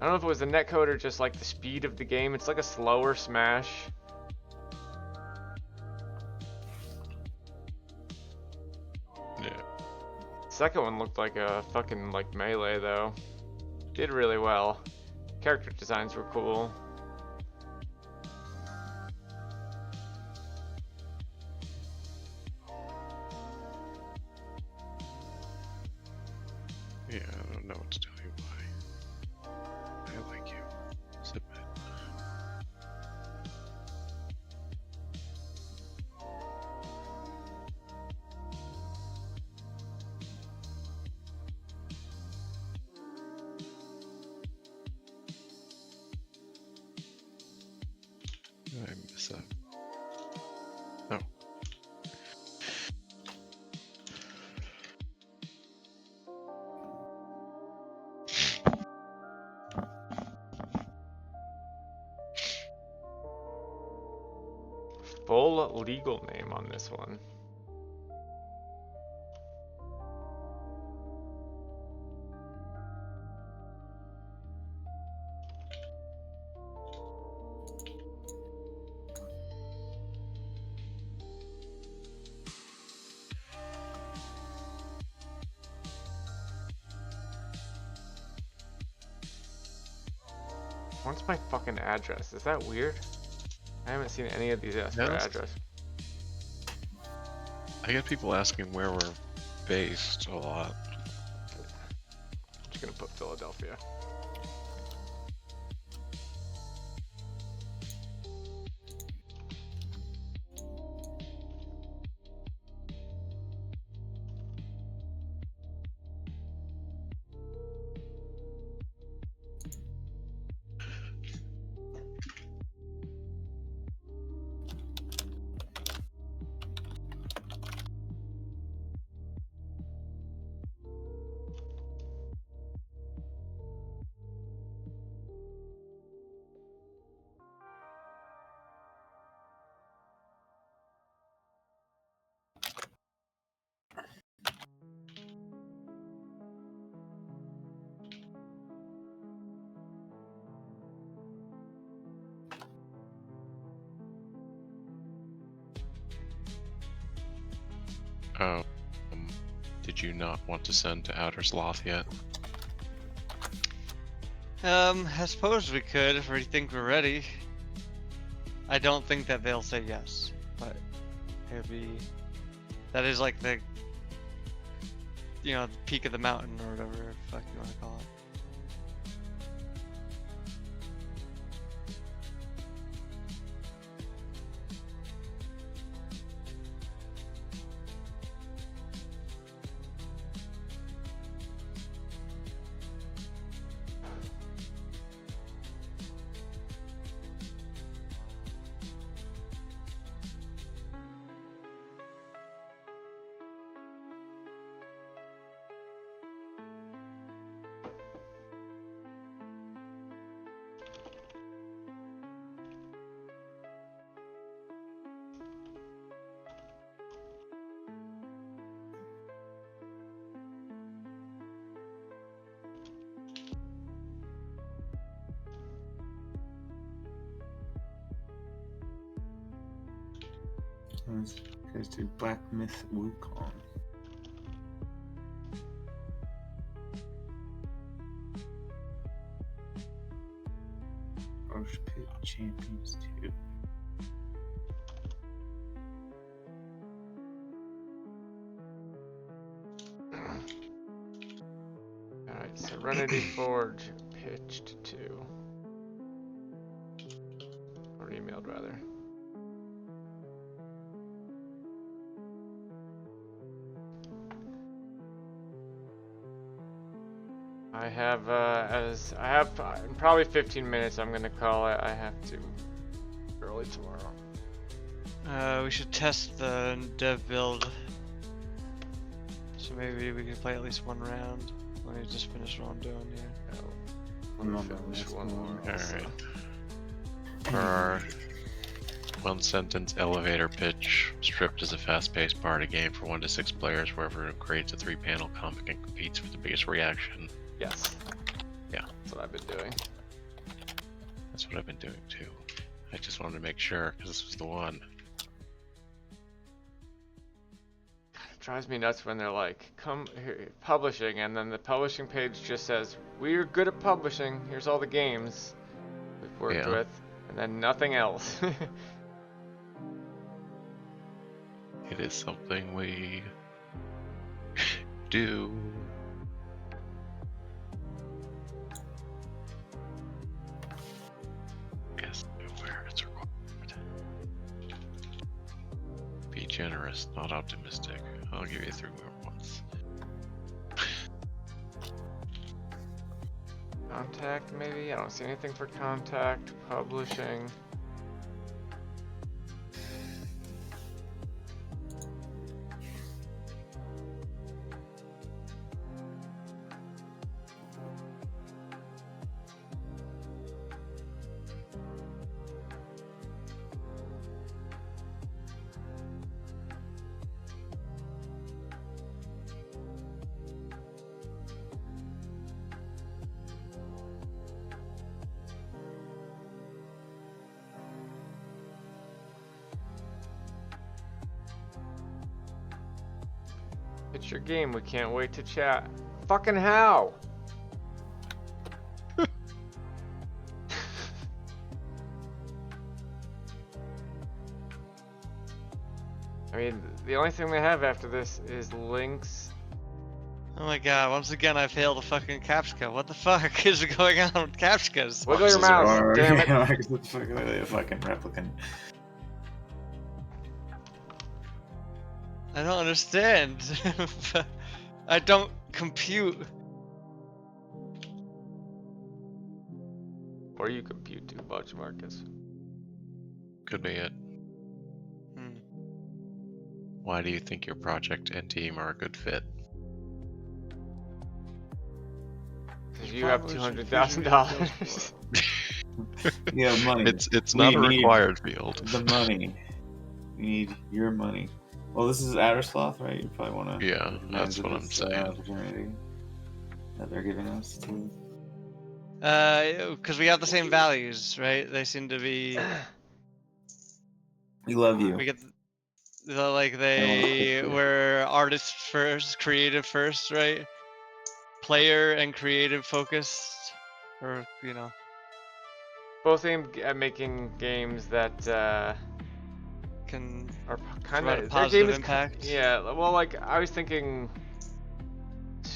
S1: I don't know if it was the netcode or just like the speed of the game. It's like a slower Smash.
S5: Yeah.
S1: Second one looked like a fucking like Melee though. Did really well. Character designs were cool.
S5: Yeah, I don't know what to tell you why. I like you. Submit. I miss that. Oh.
S1: Full legal name on this one. What's my fucking address? Is that weird? I haven't seen any of these ask for
S5: Yes.
S1: address.
S5: I get people asking where we're based a lot.
S1: I'm just gonna put Philadelphia.
S5: Oh, did you not want to send to Outer Sloth yet?
S2: I suppose we could if we think we're ready. I don't think that they'll say yes, but it would be. That is like the, peak of the mountain or whatever the fuck you want to call it.
S7: Let's goes to Black Myth Wukong. Roche Pit Champions 2.
S1: Alright, Serenity Forge pitched to. Or emailed rather. I have, in probably 15 minutes I'm gonna call it. I have to early tomorrow.
S2: We should test the dev build. So maybe we can play at least one round. Let me just finish what I'm doing here.
S7: I'm not
S1: Finish
S7: done.
S1: one more. also.
S5: Alright. For our one sentence elevator pitch, Stripped is a fast paced party game for 1 to 6 players where everyone creates a 3-panel comic and competes for the biggest reaction.
S1: Yes.
S5: Yeah.
S1: That's what I've been doing.
S5: That's what I've been doing too. I just wanted to make sure because this was the one.
S1: It drives me nuts when they're like, come here, publishing, and then the publishing page just says, we're good at publishing, here's all the games we've worked
S5: Yeah.
S1: with, and then nothing else.
S5: It is something we do. Yes, where it's required. Be generous, not optimistic. I'll give you 3 more months.
S1: Contact, maybe? I don't see anything for contact, publishing. It's your game, we can't wait to chat. Fucking how? mean, the only thing they have after this is links.
S2: Oh my god, once again I failed a fucking captcha. What the fuck is going on with captchas?
S1: Wiggle your
S5: Boxes are-
S1: mouse, damn it.
S7: What the fuck are they, a fucking replicant?
S2: I don't understand. I don't compute.
S1: Or you compute too much, Marcus.
S5: Could be it.
S2: Hmm.
S5: Why do you think your project and team are a good fit?
S1: Because you have
S2: Probably should
S1: $200,000.
S7: Yeah, money.
S5: It's
S7: We
S5: not a
S7: need
S5: required field.
S7: The money. We need your money. Well, this is Addersloth, right? You probably want to.
S5: Yeah, that's what I'm saying.
S7: Opportunity that they're giving us to.
S2: Because we have the same values, right? They seem to be.
S7: We love you.
S2: We get like
S7: I
S2: they
S7: wanna
S2: were artist first, creative first, right? Player and creative focused, or you know.
S1: Both aimed at making games that
S2: Can
S1: are kind
S2: provide a
S1: of
S2: positive impact.
S1: Yeah, well, like I was thinking,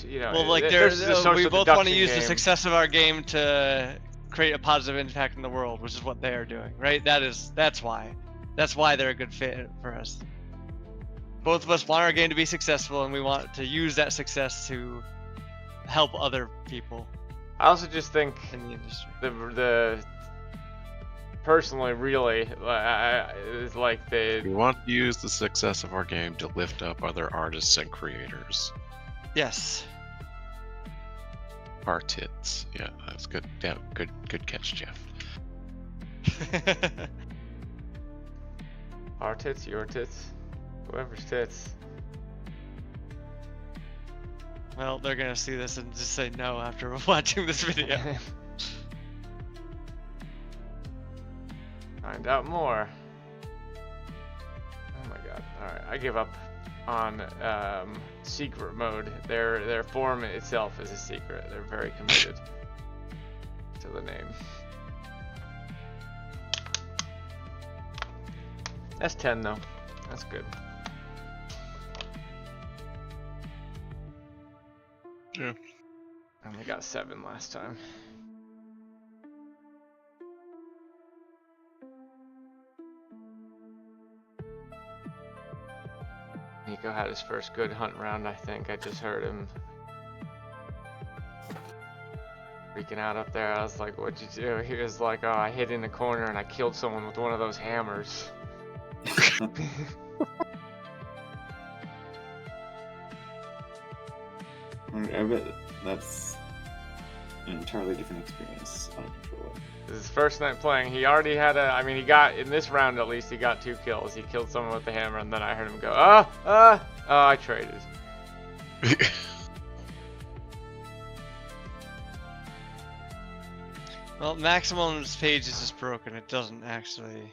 S1: you know,
S2: well, like
S1: there's the social
S2: we both want to
S1: deduction
S2: use the
S1: game.
S2: success of our game to create a positive impact in the world, which is what they are doing, right? That's why they're a good fit for us. Both of us want our game to be successful, and we want to use that success to help other people
S1: I also just think
S2: in the industry.
S1: the personally, really, it's like
S5: We
S1: the
S5: want to use the success of our game to lift up other artists and creators.
S2: Yes.
S5: Our tits. Yeah, that's good. Yeah, good catch, Jeff.
S1: our tits, your tits, whoever's tits.
S2: Well, they're gonna see this and just say no after watching this video.
S1: Find out more. Oh my god. Alright, I give up on secret mode. Their form itself is a secret. They're very committed to the name. That's 10 though. That's good.
S5: Yeah.
S1: I only got 7 last time. Nico had his first good hunt round, I think. I just heard him freaking out up there. I was like, what'd you do? He was like, oh, I hid in the corner and I killed someone with one of those hammers.
S7: I bet that's an entirely different experience on a controller.
S1: This is his first night playing. He already had I mean, he got, in this round at least, he got 2 kills. He killed someone with the hammer, and then I heard him go, oh, I traded.
S2: Well, Maximum's page is just broken. It doesn't actually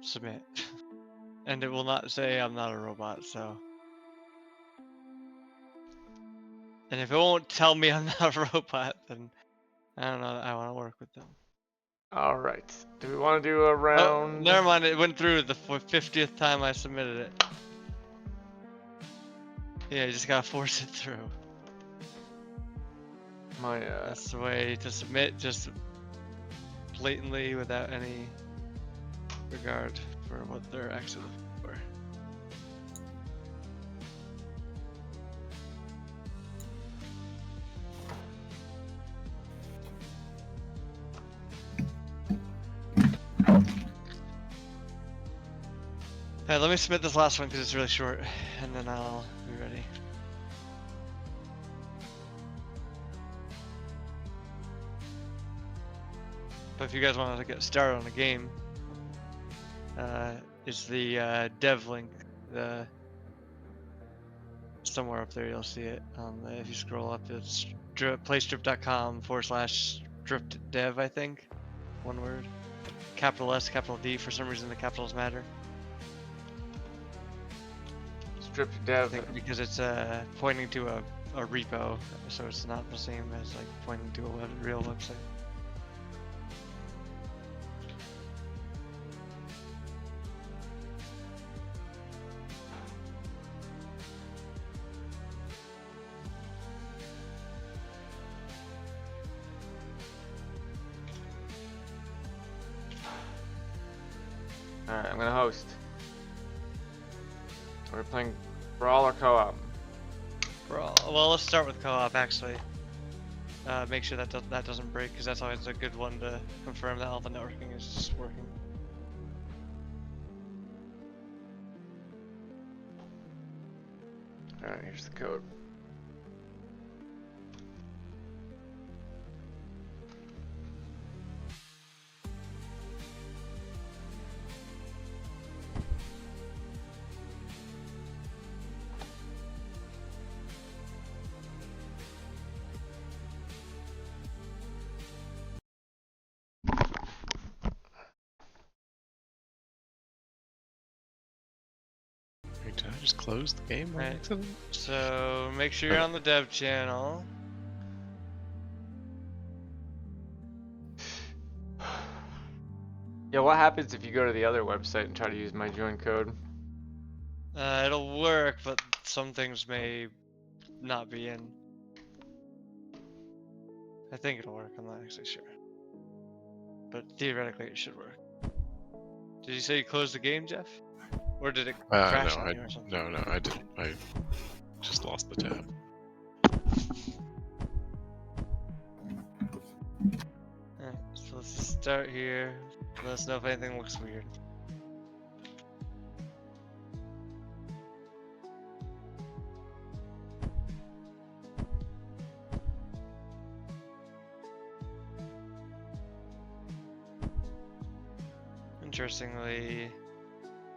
S2: submit. And it will not say I'm not a robot, so. And if it won't tell me I'm not a robot, then I don't know, I want to work with them.
S1: Alright. Do we want to do a
S2: Oh,
S1: round?
S2: never mind, it went through the 50th time I submitted it. Yeah, you just gotta force it through.
S1: My,
S2: That's the way to submit, just blatantly without any regard for what they're actually looking for. Alright, let me submit this last one because it's really short, and then I'll be ready. But if you guys want to get started on the game, it's the dev link. Somewhere up there you'll see it. If you scroll up, it's playstrip.com/stripped-dev, I think. One word. Capital S, capital D. For some reason, the capitals matter.
S1: Strip
S2: I
S1: dev.
S2: think because it's pointing to a repo, so it's not the same as like pointing to a real website.
S1: Alright, I'm gonna host. We're playing Brawl or co-op?
S2: Well, let's start with co-op actually. Make sure that that doesn't break, because that's always a good one to confirm that all the networking is just working.
S1: Alright, here's the code.
S5: Wait, did I just close the game by
S2: Right.
S5: accident?
S2: So make sure you're on the dev channel.
S1: Yeah, what happens if you go to the other website and try to use my join code?
S2: It'll work, but some things may not be in. I think it'll work, I'm not actually sure. But theoretically it should work. Did you say you closed the game, Jeff? Or did it crash
S5: No,
S2: on you or something?
S5: no, I didn't. I just lost the tab.
S2: Alright, so let's just start here. Let us know if anything looks weird. Interestingly,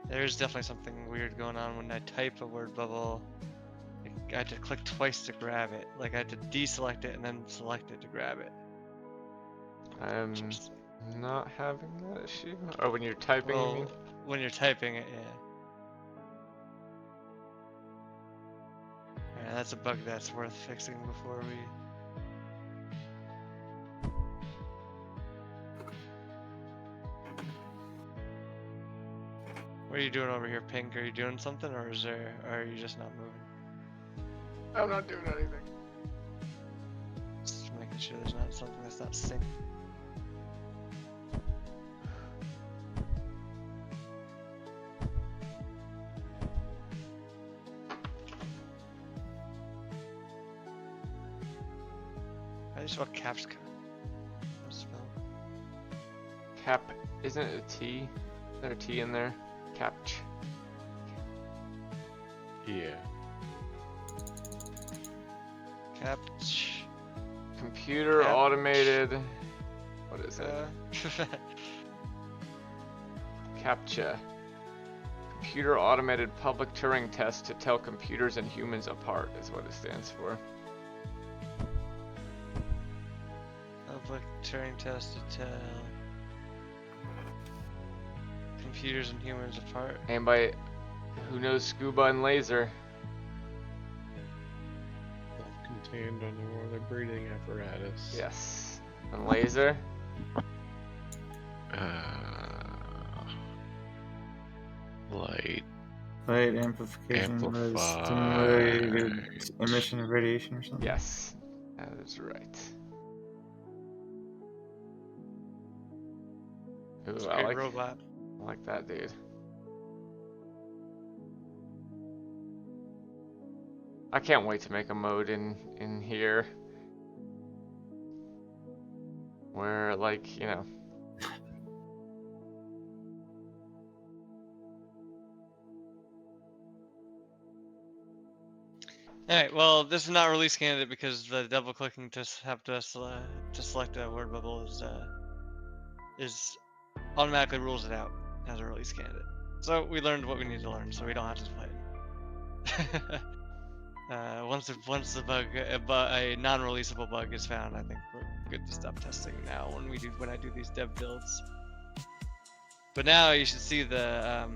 S2: there's definitely something weird going on when I type a word bubble. I had to click twice to grab it. Like I had to deselect it and then select it to grab it.
S1: I'm not having that issue. Or when you're typing, you mean?
S2: Well, when you're typing it, yeah. Yeah, that's a bug that's worth fixing before we. What are you doing over here, Pink? Are you doing something, or are you just not moving?
S1: I'm not doing anything.
S2: Just making sure there's not something that's not synced. How do you spell caps? How's it spelled?
S1: Cap, isn't it a T? Is there a T in there? Capch.
S5: Yeah.
S2: Captch.
S1: Computer
S2: Cap-
S1: automated. What is it?
S2: Uh,
S1: CAPTCHA. Computer automated public Turing test to tell computers and humans apart is what it stands for.
S2: Public Turing test to tell computers and humans apart.
S1: Anybody who knows scuba and laser?
S5: Self-contained underwater breathing apparatus.
S1: Yes. And laser?
S5: Light.
S7: Light amplification was
S5: Amplify.
S7: stimulated emission of radiation or something.
S1: Yes. That is right.
S2: It's
S1: Ooh,
S2: a
S1: I
S2: great
S1: like,
S2: robot.
S1: I like that, dude. I can't wait to make a mode in here where, like, you know.
S2: Alright, well, this is not a release candidate because the double clicking to have to select a word bubble is automatically rules it out as a release candidate. So we learned what we need to learn, so we don't have to play it. Once the bug, a non-releasable bug is found, I think we're good to stop testing now when I do these dev builds. But now you should see the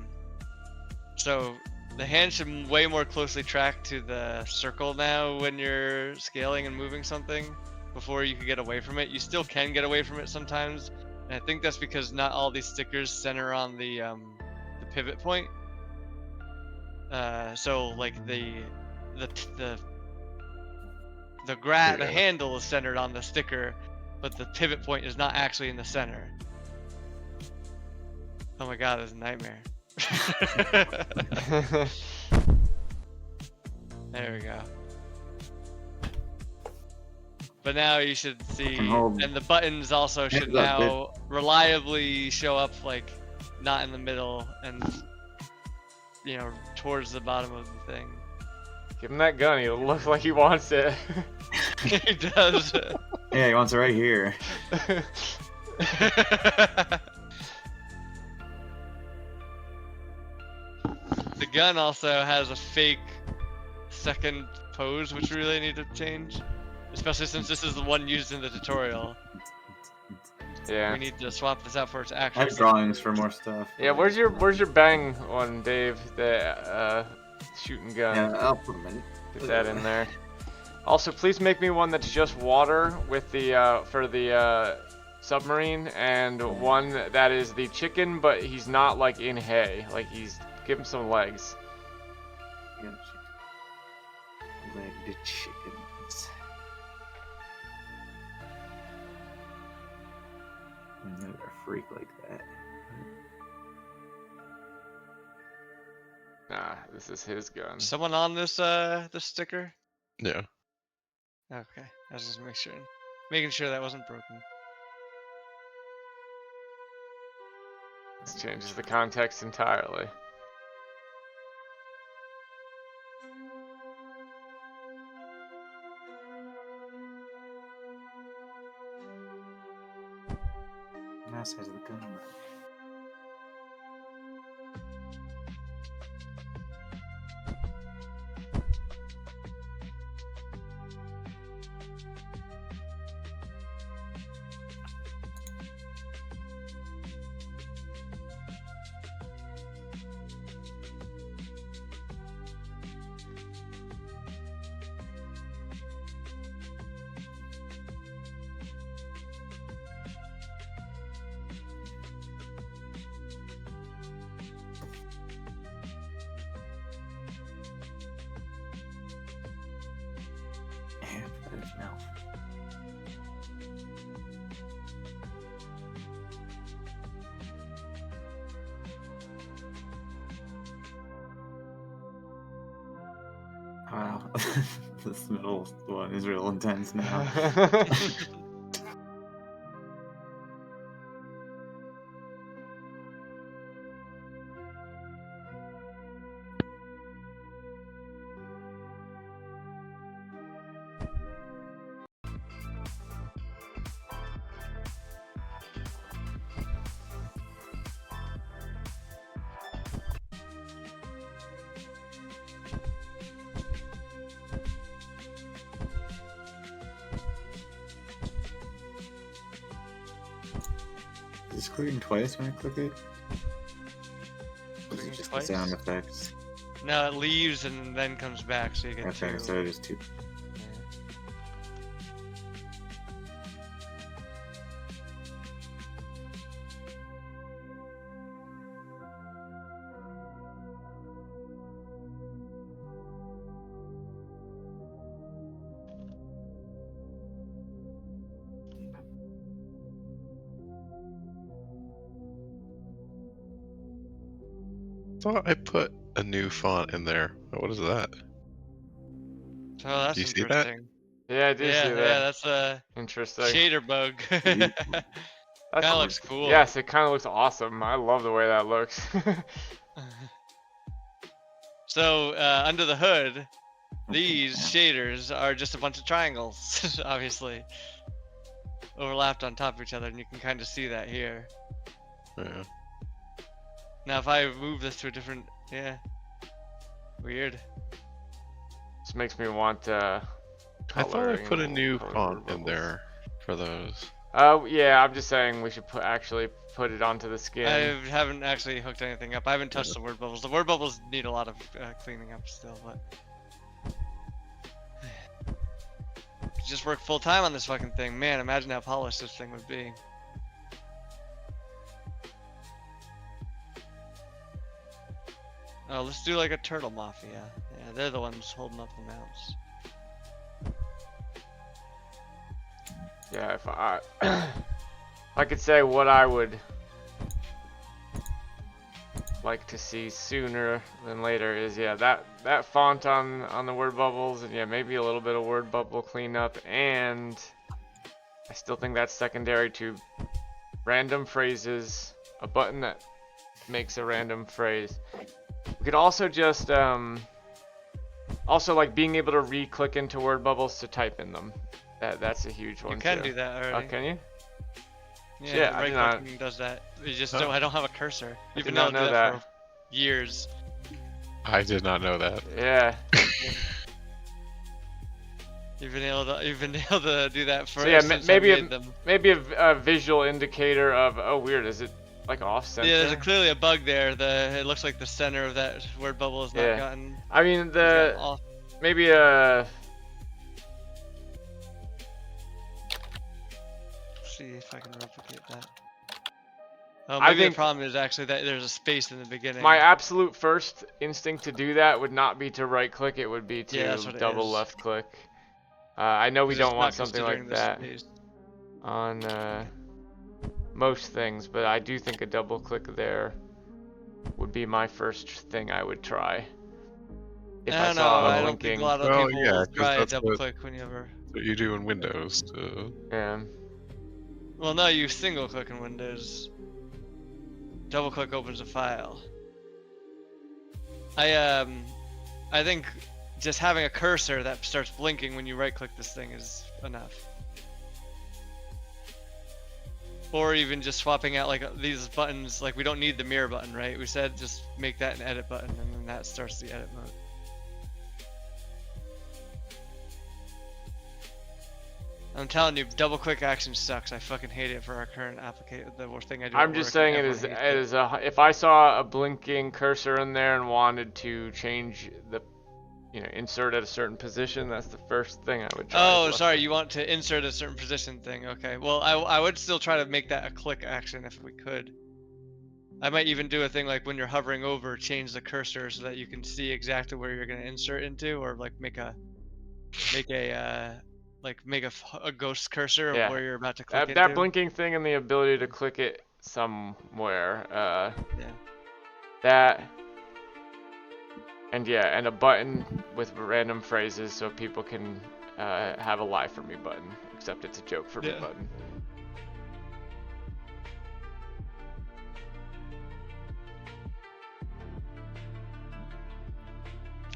S2: so the hand should way more closely track to the circle now when you're scaling and moving something before you can get away from it. You still can get away from it sometimes, and I think that's because not all these stickers center on the pivot point. So like the handle is centered on the sticker, but the pivot point is not actually in the center. Oh my god, it's a nightmare. There we go. But now you should see,
S7: hold
S2: and the buttons also should
S7: hands up,
S2: now reliably show up like not in the middle and you know towards the bottom of the thing.
S1: Give him that gun. He looks like he wants it.
S2: He does.
S7: Yeah, he wants it right here.
S2: The gun also has a fake second pose, which we really need to change. Especially since this is the one used in the tutorial.
S1: Yeah.
S2: We need to swap this out for its
S7: I
S2: actual.
S7: have drawings for more stuff.
S1: Yeah. Where's your bang one, Dave? The shooting gun.
S7: Yeah, I'll put them in.
S1: Get that in there. Also, please make me one that's just water with the for the submarine, and one that is the chicken, but he's not like in hay. Like give him some legs.
S7: Legged chickens. I'm never a freak like that.
S1: Nah, this is his gun.
S2: Someone on this this sticker?
S5: Yeah.
S2: Okay, I was just making sure that wasn't broken.
S1: This changes the context entirely.
S7: Nice size of the gun. No. Wow, this middle one is real intense now. Is it clicking twice when I click it? Or is it just the
S2: Twice?
S7: sound effects?
S2: No, it leaves and then comes back, so you get
S7: Okay,
S2: two.
S7: so it is two.
S5: Thought I put a new font in there. What is that?
S2: Oh, that's
S5: Do you see that?
S2: interesting.
S1: Yeah, I do
S2: Yeah,
S1: see
S2: yeah,
S1: that.
S2: that's a
S1: Interesting.
S2: shader bug.
S1: That's
S2: Kinda looks cool.
S1: Yes, it kind of looks awesome. I love the way that looks.
S2: So, under the hood, these shaders are just a bunch of triangles, obviously, overlapped on top of each other, and you can kind of see that here.
S5: Yeah.
S2: Now, if I move this to a different, yeah, weird.
S1: This makes me want
S5: I thought I put a new
S1: color
S5: font in
S1: bubbles.
S5: there for those.
S1: Yeah, I'm just saying we should actually put it onto the skin.
S2: I haven't actually hooked anything up. I haven't touched the word bubbles. The word bubbles need a lot of cleaning up still, but just work full time on this fucking thing. Man, imagine how polished this thing would be. Oh, let's do like a turtle mafia. Yeah, they're the ones holding up the mounts.
S1: Yeah, if I I could say what I would like to see sooner than later is, yeah, that font on the word bubbles, and yeah, maybe a little bit of word bubble cleanup, and I still think that's secondary to random phrases, a button that makes a random phrase. We could also just also like being able to re-click into word bubbles to type in them. That's a huge one.
S2: You can
S1: too.
S2: do that
S1: Oh,
S2: already.
S1: can you?
S2: Yeah,
S1: Yeah, I
S2: right
S1: did not-
S2: clicking does that. You just
S5: Oh.
S2: don't. I don't have a cursor.
S1: I
S2: You've
S1: did
S2: been able
S1: not
S2: to do
S1: know
S2: that
S1: that.
S2: for years.
S5: I did not know that.
S1: Yeah.
S2: You've been able to do that for.
S1: So yeah,
S2: since I
S1: maybe
S2: made them.
S1: maybe a visual indicator of, oh weird, is it like off center?
S2: Yeah, there's clearly a bug there. It looks like the center of that word bubble has not
S1: Yeah.
S2: gotten.
S1: I mean
S2: has gotten
S1: the
S2: off.
S1: maybe a
S2: See if I can replicate that. Oh,
S1: I
S2: maybe
S1: think-
S2: the problem is actually that there's a space in the beginning.
S1: my absolute first instinct to do that would not be to right click, it would be to
S2: Yeah, that's what it
S1: double
S2: is.
S1: left click. I know we
S2: 'Cause it's
S1: don't want
S2: not
S1: something
S2: considering
S1: like
S2: the
S1: that
S2: space.
S1: on most things, but I do think a double click there would be my first thing I would try. If
S2: I
S1: I
S2: don't know.
S1: saw a
S2: I don't think
S1: blinking,
S2: a lot of
S5: Well,
S2: people
S5: yeah,
S2: will
S5: 'cause
S2: try a
S5: that's
S2: double
S5: what-
S2: click whenever.
S5: What you do in Windows.
S1: yeah.
S2: Well, no, you single click in Windows. Double click opens a file. I think just having a cursor that starts blinking when you right click this thing is enough. Or even just swapping out like these buttons, like we don't need the mirror button, right? We said just make that an edit button and then that starts the edit mode. I'm telling you, double click action sucks. I fucking hate it for our current application. The worst thing I do.
S1: I'm
S2: at
S1: just
S2: work,
S1: saying it
S2: everyone
S1: is
S2: hates
S1: if I saw a blinking cursor in there and wanted to change the, insert at a certain position, that's the first thing I would try.
S2: Oh,
S1: is left
S2: sorry.
S1: click.
S2: You want to insert a certain position thing. Okay. Well, I would still try to make that a click action if we could. I might even do a thing like when you're hovering over, change the cursor so that you can see exactly where you're going to insert into, or like make a ghost cursor of
S1: Yeah.
S2: where you're about to click
S1: That
S2: into.
S1: blinking thing and the ability to click it somewhere.
S2: Yeah.
S1: That. And yeah, and a button with random phrases so people can have a lie for me button, except it's a joke for me
S2: Yeah.
S1: button.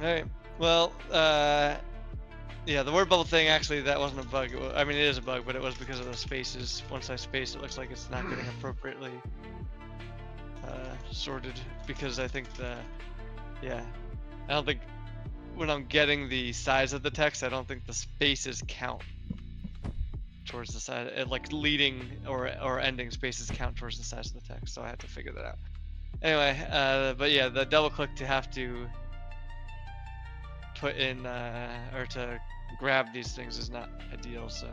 S2: Alright. Well, yeah, the word bubble thing actually that wasn't a bug. I mean, it is a bug, but it was because of the spaces. Once I space, it looks like it's not getting appropriately sorted because I think I don't think when I'm getting the size of the text, I don't think the spaces count towards the side. Like leading or ending spaces count towards the size of the text, so I have to figure that out. Anyway, but yeah, the double click to have to put in or to grab these things is not ideal, so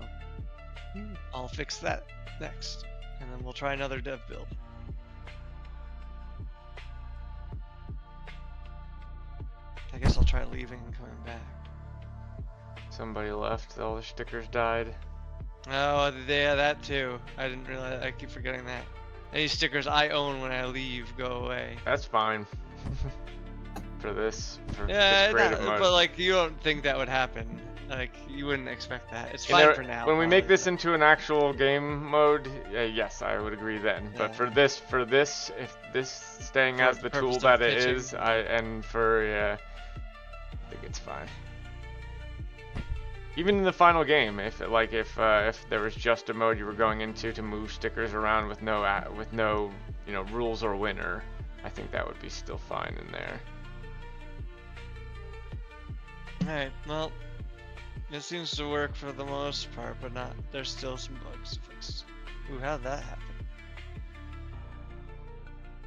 S2: I'll fix that next, and then we'll try another dev build. I guess I'll try leaving and coming back.
S1: Somebody left, all the stickers died.
S2: Oh, yeah, that too. I didn't realize. I keep forgetting that. Any stickers I own when I leave go away.
S1: That's fine. for this
S2: Yeah,
S1: creative mode.
S2: but like you don't think that would happen. Like you wouldn't expect that. It's
S1: You
S2: fine
S1: know,
S2: for now.
S1: when we make
S2: probably,
S1: this into an actual game mode, yes, I would agree then. But
S2: Yeah.
S1: for this, if this staying
S2: For
S1: as
S2: the
S1: the
S2: purpose
S1: tool
S2: of
S1: that it
S2: pitching.
S1: is, I think it's fine. Even in the final game, if there was just a mode you were going into to move stickers around with no rules or winner, I think that would be still fine in there.
S2: Alright, well, it seems to work for the most part, but not. There's still some bugs to fix. Ooh, how'd that happen?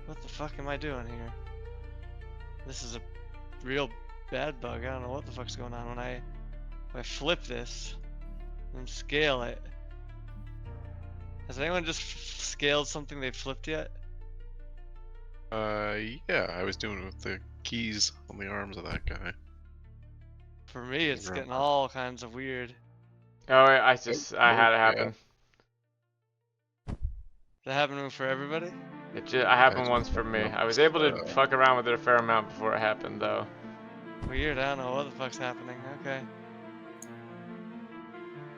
S2: What the fuck am I doing here? This is a real bad bug. I don't know what the fuck's going on when I flip this and scale it. Has anyone just scaled something they flipped yet?
S5: Yeah, I was doing it with the keys on the arms of that guy.
S2: For me, it's
S5: Right.
S2: getting all kinds of weird.
S1: Oh, I had it
S5: Yeah.
S1: happen.
S2: Is that happening for everybody?
S1: It happened
S5: just
S1: once for me.
S5: don't know.
S1: I was able to
S5: Uh,
S1: fuck around with it a fair amount before it happened, though.
S2: Weird. I don't know what the fuck's happening. Okay.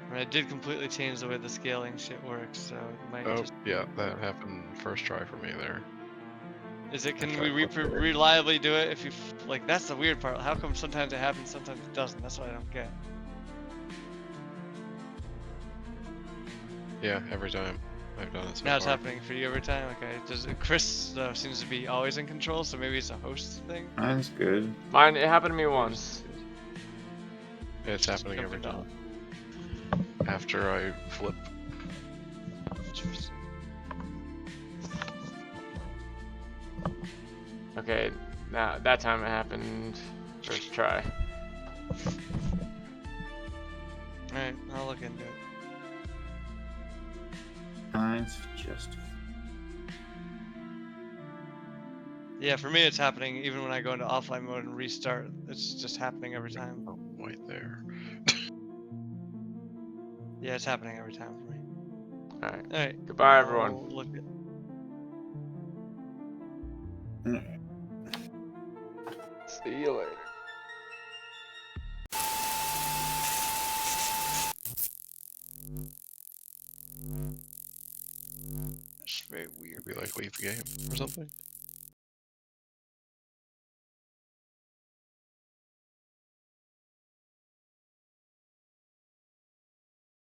S2: I mean, it did completely change the way the scaling shit works, so it might
S5: Oh,
S2: just.
S5: yeah, that happened first try for me there.
S2: Is it?
S5: I
S2: Can
S5: tried
S2: we
S5: flipping it.
S2: reliably do it if you like? That's the weird part. How come sometimes it happens, sometimes it doesn't? That's what I don't get.
S5: Yeah, every time I've done it so
S2: Now it's
S5: far.
S2: happening for you every time. Okay. Does Chris seems to be always in control, so maybe it's a host thing.
S7: Mine's good.
S1: Mine, it happened to me
S2: Maybe
S1: once.
S5: It's happening
S2: jumped
S5: every
S2: it
S5: time. After I flip.
S2: Interesting.
S1: Okay, now that time it happened first try.
S2: Alright, I'll look into it.
S7: Mine's just.
S2: Yeah, for me it's happening even when I go into offline mode and restart. It's just happening every time.
S5: Oh, right there.
S2: Yeah, it's happening every time for me.
S1: Alright.
S2: Alright.
S1: Goodbye, everyone.
S2: I'll look at.
S1: See you later.
S2: It's very weird.
S5: Maybe like leave the game or something.